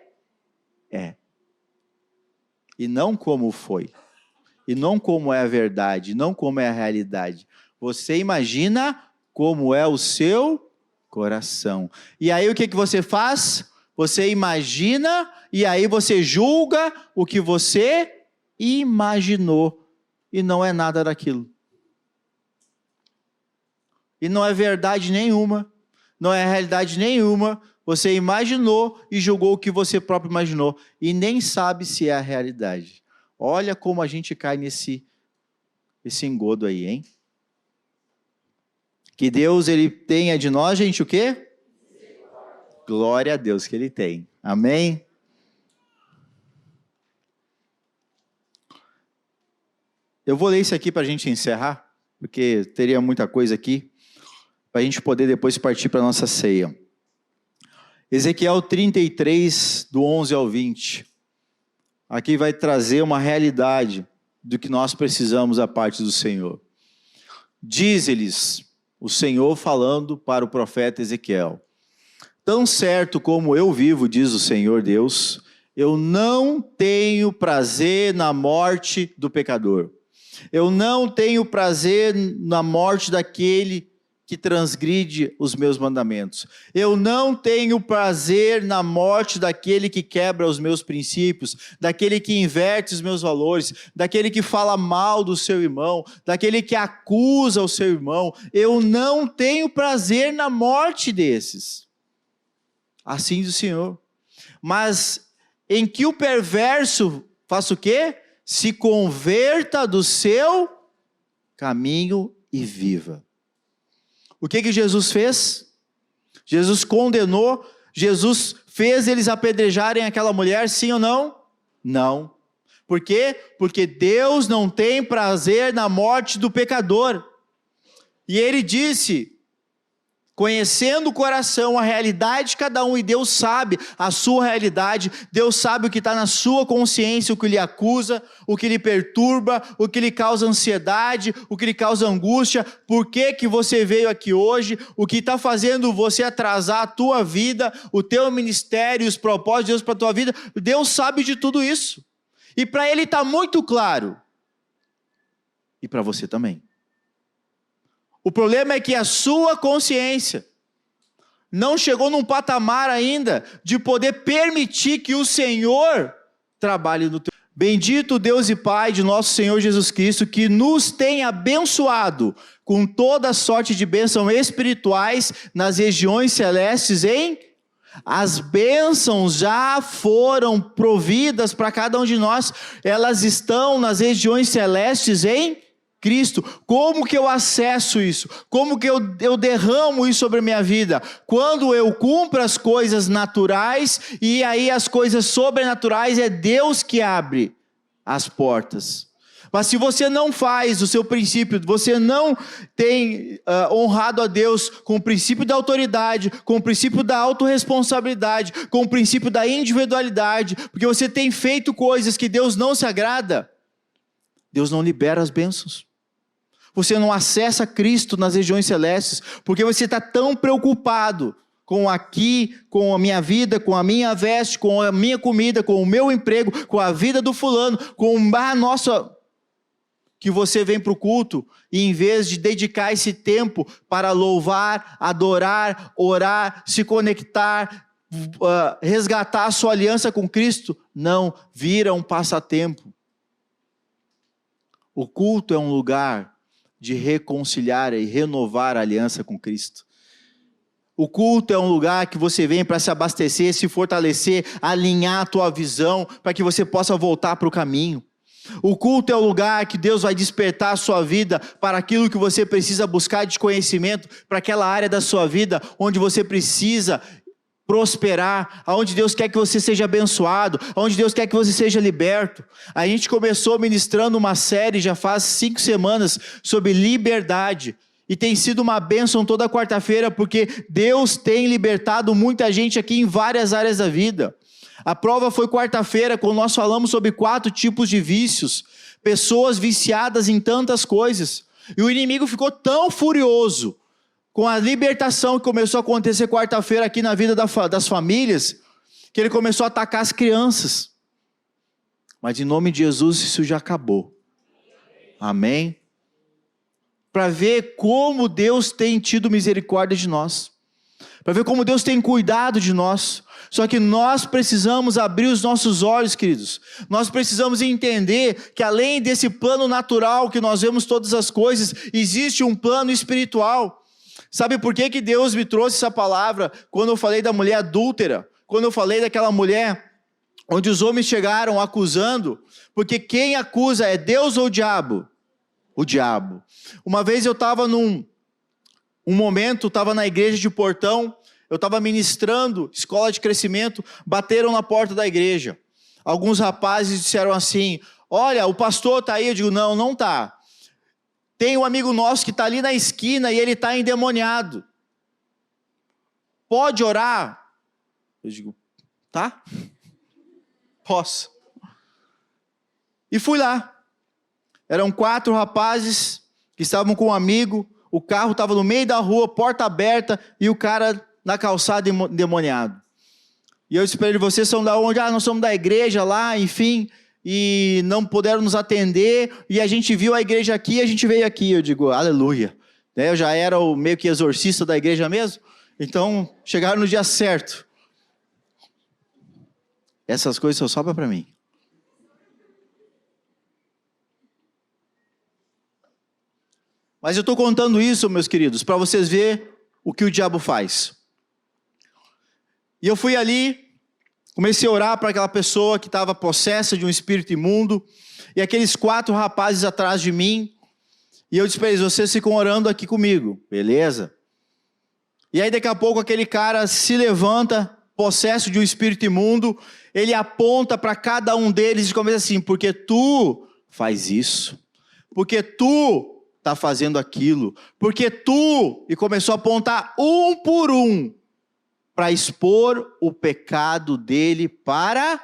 é. E não como foi. E não como é a verdade, não como é a realidade. Você imagina como é o seu coração. E aí o que você faz? Você imagina e aí você julga o que você imaginou. E não é nada daquilo. E não é verdade nenhuma. Não é realidade nenhuma. Você imaginou e julgou o que você próprio imaginou. E nem sabe se é a realidade. Olha como a gente cai nesse engodo aí, hein? Que Deus, Ele tenha de nós, gente, o quê? Glória a Deus que Ele tem. Amém? Eu vou ler isso aqui para a gente encerrar, porque teria muita coisa aqui, para a gente poder depois partir para a nossa ceia. Ezequiel 33, do 11 ao 20. Aqui vai trazer uma realidade do que nós precisamos da parte do Senhor. Diz-lhes o Senhor falando para o profeta Ezequiel: tão certo como eu vivo, diz o Senhor Deus, eu não tenho prazer na morte do pecador. Eu não tenho prazer na morte daquele que transgride os meus mandamentos. Eu não tenho prazer na morte daquele que quebra os meus princípios, daquele que inverte os meus valores, daquele que fala mal do seu irmão, daquele que acusa o seu irmão. Eu não tenho prazer na morte desses. Assim diz o Senhor. Mas em que o perverso faça o quê? Se converta do seu caminho e viva. O que Jesus fez? Jesus condenou, Jesus fez eles apedrejarem aquela mulher, sim ou não? Não. Por quê? Porque Deus não tem prazer na morte do pecador. E Ele disse, conhecendo o coração, a realidade de cada um, e Deus sabe a sua realidade, Deus sabe o que está na sua consciência, o que lhe acusa, o que lhe perturba, o que lhe causa ansiedade, o que lhe causa angústia, por que você veio aqui hoje, o que está fazendo você atrasar a tua vida, o teu ministério, os propósitos de Deus para a tua vida. Deus sabe de tudo isso, e para Ele está muito claro, e para você também. O problema é que a sua consciência não chegou num patamar ainda de poder permitir que o Senhor trabalhe no teu. Bendito Deus e Pai de nosso Senhor Jesus Cristo, que nos tem abençoado com toda sorte de bênçãos espirituais nas regiões celestes, hein? As bênçãos já foram providas para cada um de nós, elas estão nas regiões celestes em Cristo. Como que eu acesso isso? Como que eu derramo isso sobre a minha vida? Quando eu cumpro as coisas naturais, e aí as coisas sobrenaturais é Deus que abre as portas. Mas se você não faz o seu princípio, você não tem honrado a Deus com o princípio da autoridade, com o princípio da autorresponsabilidade, com o princípio da individualidade, porque você tem feito coisas que Deus não se agrada, Deus não libera as bênçãos. Você não acessa Cristo nas regiões celestes, porque você está tão preocupado com aqui, com a minha vida, com a minha veste, com a minha comida, com o meu emprego, com a vida do fulano, com a nossa... que você vem para o culto, e em vez de dedicar esse tempo para louvar, adorar, orar, se conectar, resgatar a sua aliança com Cristo, não, vira um passatempo. O culto é um lugar de reconciliar e renovar a aliança com Cristo. O culto é um lugar que você vem para se abastecer, se fortalecer, alinhar a tua visão, para que você possa voltar para o caminho. O culto é o lugar que Deus vai despertar a sua vida para aquilo que você precisa buscar de conhecimento, para aquela área da sua vida onde você precisa prosperar, aonde Deus quer que você seja abençoado, aonde Deus quer que você seja liberto. A gente começou ministrando uma série já faz 5 semanas sobre liberdade, e tem sido uma bênção toda quarta-feira, porque Deus tem libertado muita gente aqui em várias áreas da vida. A prova foi quarta-feira, quando nós falamos sobre 4 tipos de vícios, pessoas viciadas em tantas coisas, e o inimigo ficou tão furioso com a libertação que começou a acontecer quarta-feira aqui na vida das famílias, que ele começou a atacar as crianças. Mas em nome de Jesus isso já acabou. Amém? Para ver como Deus tem tido misericórdia de nós. Para ver como Deus tem cuidado de nós. Só que nós precisamos abrir os nossos olhos, queridos. Nós precisamos entender que além desse plano natural que nós vemos todas as coisas, existe um plano espiritual. Sabe por que Deus me trouxe essa palavra quando eu falei da mulher adúltera? Quando eu falei daquela mulher onde os homens chegaram acusando? Porque quem acusa é Deus ou o diabo? O diabo. Uma vez eu estava estava na igreja de Portão, eu estava ministrando, escola de crescimento, bateram na porta da igreja. Alguns rapazes disseram assim, olha, o pastor está aí. Eu digo, não, não está. Tem um amigo nosso que está ali na esquina e ele está endemoniado. Pode orar? Eu digo, tá? Posso. E fui lá. Eram 4 rapazes que estavam com um amigo. O carro estava no meio da rua, porta aberta, e o cara na calçada endemoniado. E eu disse para ele, vocês são da onde? Nós somos da igreja lá, enfim... e não puderam nos atender, e a gente viu a igreja aqui, a gente veio aqui. Eu digo, aleluia. Eu já era o meio que exorcista da igreja mesmo, então chegaram no dia certo. Essas coisas só sobram para mim. Mas eu estou contando isso, meus queridos, para vocês verem o que o diabo faz. E eu fui ali, comecei a orar para aquela pessoa que estava possessa de um espírito imundo, e aqueles 4 rapazes atrás de mim, e eu disse para eles, vocês ficam orando aqui comigo, beleza? E aí daqui a pouco aquele cara se levanta, possesso de um espírito imundo, ele aponta para cada um deles e começa assim, porque tu faz isso, porque tu está fazendo aquilo, porque tu, e começou a apontar um por um, para expor o pecado dele para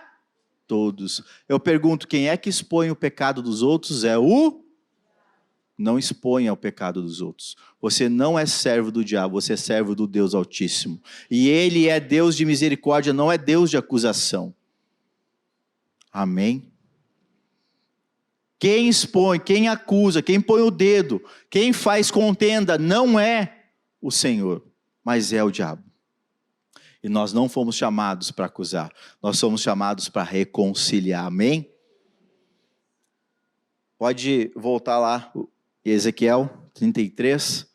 todos. Eu pergunto, quem é que expõe o pecado dos outros? Não exponha o pecado dos outros. Você não é servo do diabo, você é servo do Deus Altíssimo. E Ele é Deus de misericórdia, não é Deus de acusação. Amém? Quem expõe, quem acusa, quem põe o dedo, quem faz contenda, não é o Senhor, mas é o diabo. E nós não fomos chamados para acusar, nós somos chamados para reconciliar, amém? Pode voltar lá, Ezequiel 33.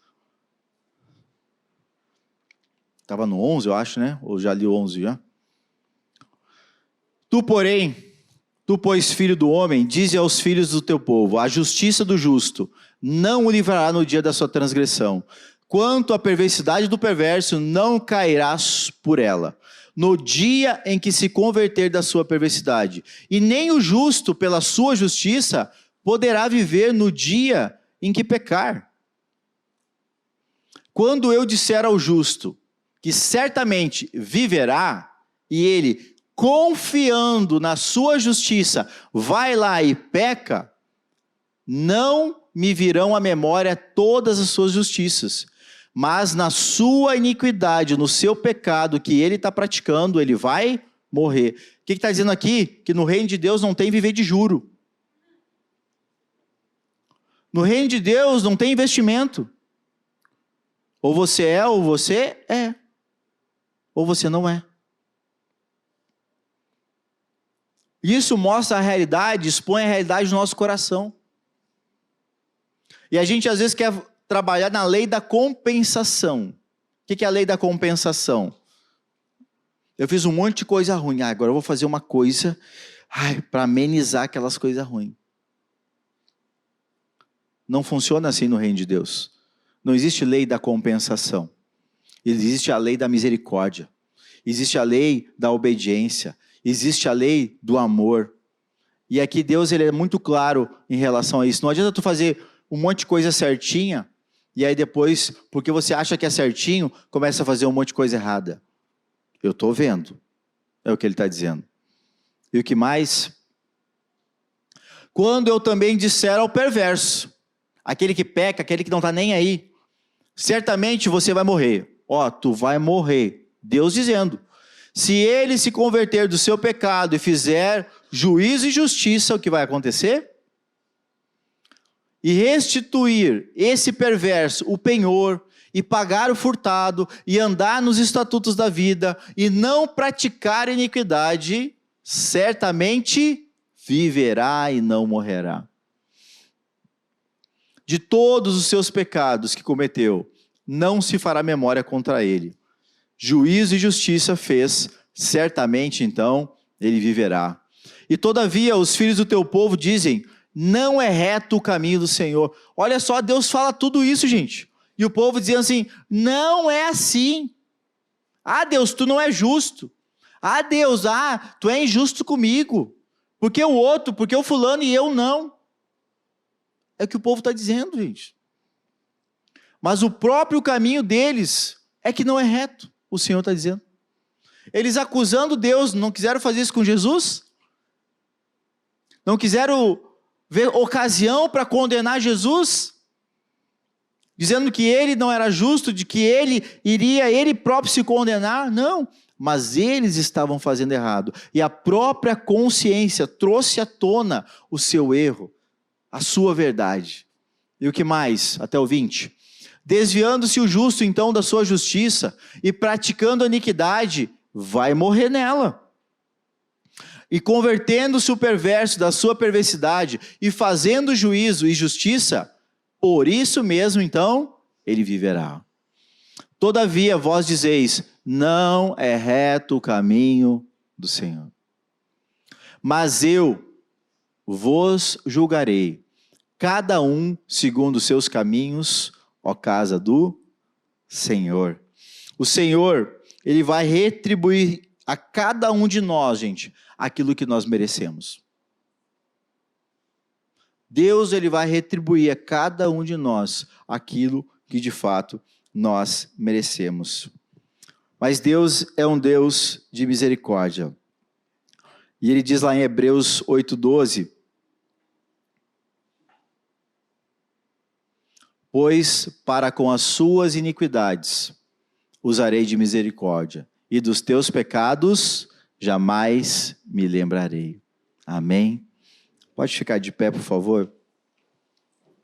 Estava no 11, eu acho, né? Ou já li o 11 já? Tu, porém, pois, filho do homem, dize aos filhos do teu povo, a justiça do justo não o livrará no dia da sua transgressão. Quanto à perversidade do perverso, não cairás por ela, no dia em que se converter da sua perversidade. E nem o justo, pela sua justiça, poderá viver no dia em que pecar. Quando eu disser ao justo, que certamente viverá, e ele, confiando na sua justiça, vai lá e peca, não me virão à memória todas as suas justiças. Mas na sua iniquidade, no seu pecado que ele está praticando, ele vai morrer. O que está dizendo aqui? Que no reino de Deus não tem viver de juro. No reino de Deus não tem investimento. Ou você é, ou você é. Ou você não é. Isso mostra a realidade, expõe a realidade do nosso coração. E a gente às vezes quer trabalhar na lei da compensação. O que é a lei da compensação? Eu fiz um monte de coisa ruim. Agora eu vou fazer uma coisa para amenizar aquelas coisas ruins. Não funciona assim no reino de Deus. Não existe lei da compensação. Existe a lei da misericórdia. existe a lei da obediência, existe a lei do amor. E aqui Deus ele é muito claro em relação a isso. Não adianta tu fazer um monte de coisa certinha, e aí depois, porque você acha que é certinho, começa a fazer um monte de coisa errada. Eu estou vendo, é o que ele está dizendo. E o que mais? Quando eu também disser ao perverso, aquele que peca, aquele que não está nem aí, certamente você vai morrer. Ó, tu vai morrer. Deus dizendo. Se ele se converter do seu pecado e fizer juízo e justiça, o que vai acontecer? E restituir esse perverso, o penhor, e pagar o furtado, e andar nos estatutos da vida, e não praticar iniquidade, certamente viverá e não morrerá. De todos os seus pecados que cometeu, não se fará memória contra ele. Juízo e justiça fez, certamente então ele viverá. E todavia os filhos do teu povo dizem, não é reto o caminho do Senhor. Olha só, Deus fala tudo isso, gente. E o povo dizendo assim, não é assim. Ah, Deus, tu não é justo. Ah, Deus, tu é injusto comigo. Porque o outro, porque o fulano e eu não. É o que o povo está dizendo, gente. Mas o próprio caminho deles é que não é reto, o Senhor está dizendo. Eles acusando Deus, não quiseram fazer isso com Jesus? Não quiseram ver ocasião para condenar Jesus? Dizendo que ele não era justo, de que ele iria ele próprio se condenar? Não, mas eles estavam fazendo errado. E a própria consciência trouxe à tona o seu erro, a sua verdade. E o que mais? Até o 20. Desviando-se o justo então da sua justiça e praticando a iniquidade, vai morrer nela. E convertendo-se o perverso da sua perversidade e fazendo juízo e justiça, por isso mesmo então ele viverá. Todavia vós dizeis, não é reto o caminho do Senhor. Mas eu vos julgarei, cada um segundo os seus caminhos, ó casa do Senhor. O Senhor, ele vai retribuir a cada um de nós, gente, aquilo que nós merecemos. Deus, ele vai retribuir a cada um de nós aquilo que de fato nós merecemos. Mas Deus é um Deus de misericórdia. E ele diz lá em Hebreus 8:12, pois para com as suas iniquidades usarei de misericórdia, e dos teus pecados jamais me lembrarei. Amém? Pode ficar de pé, por favor?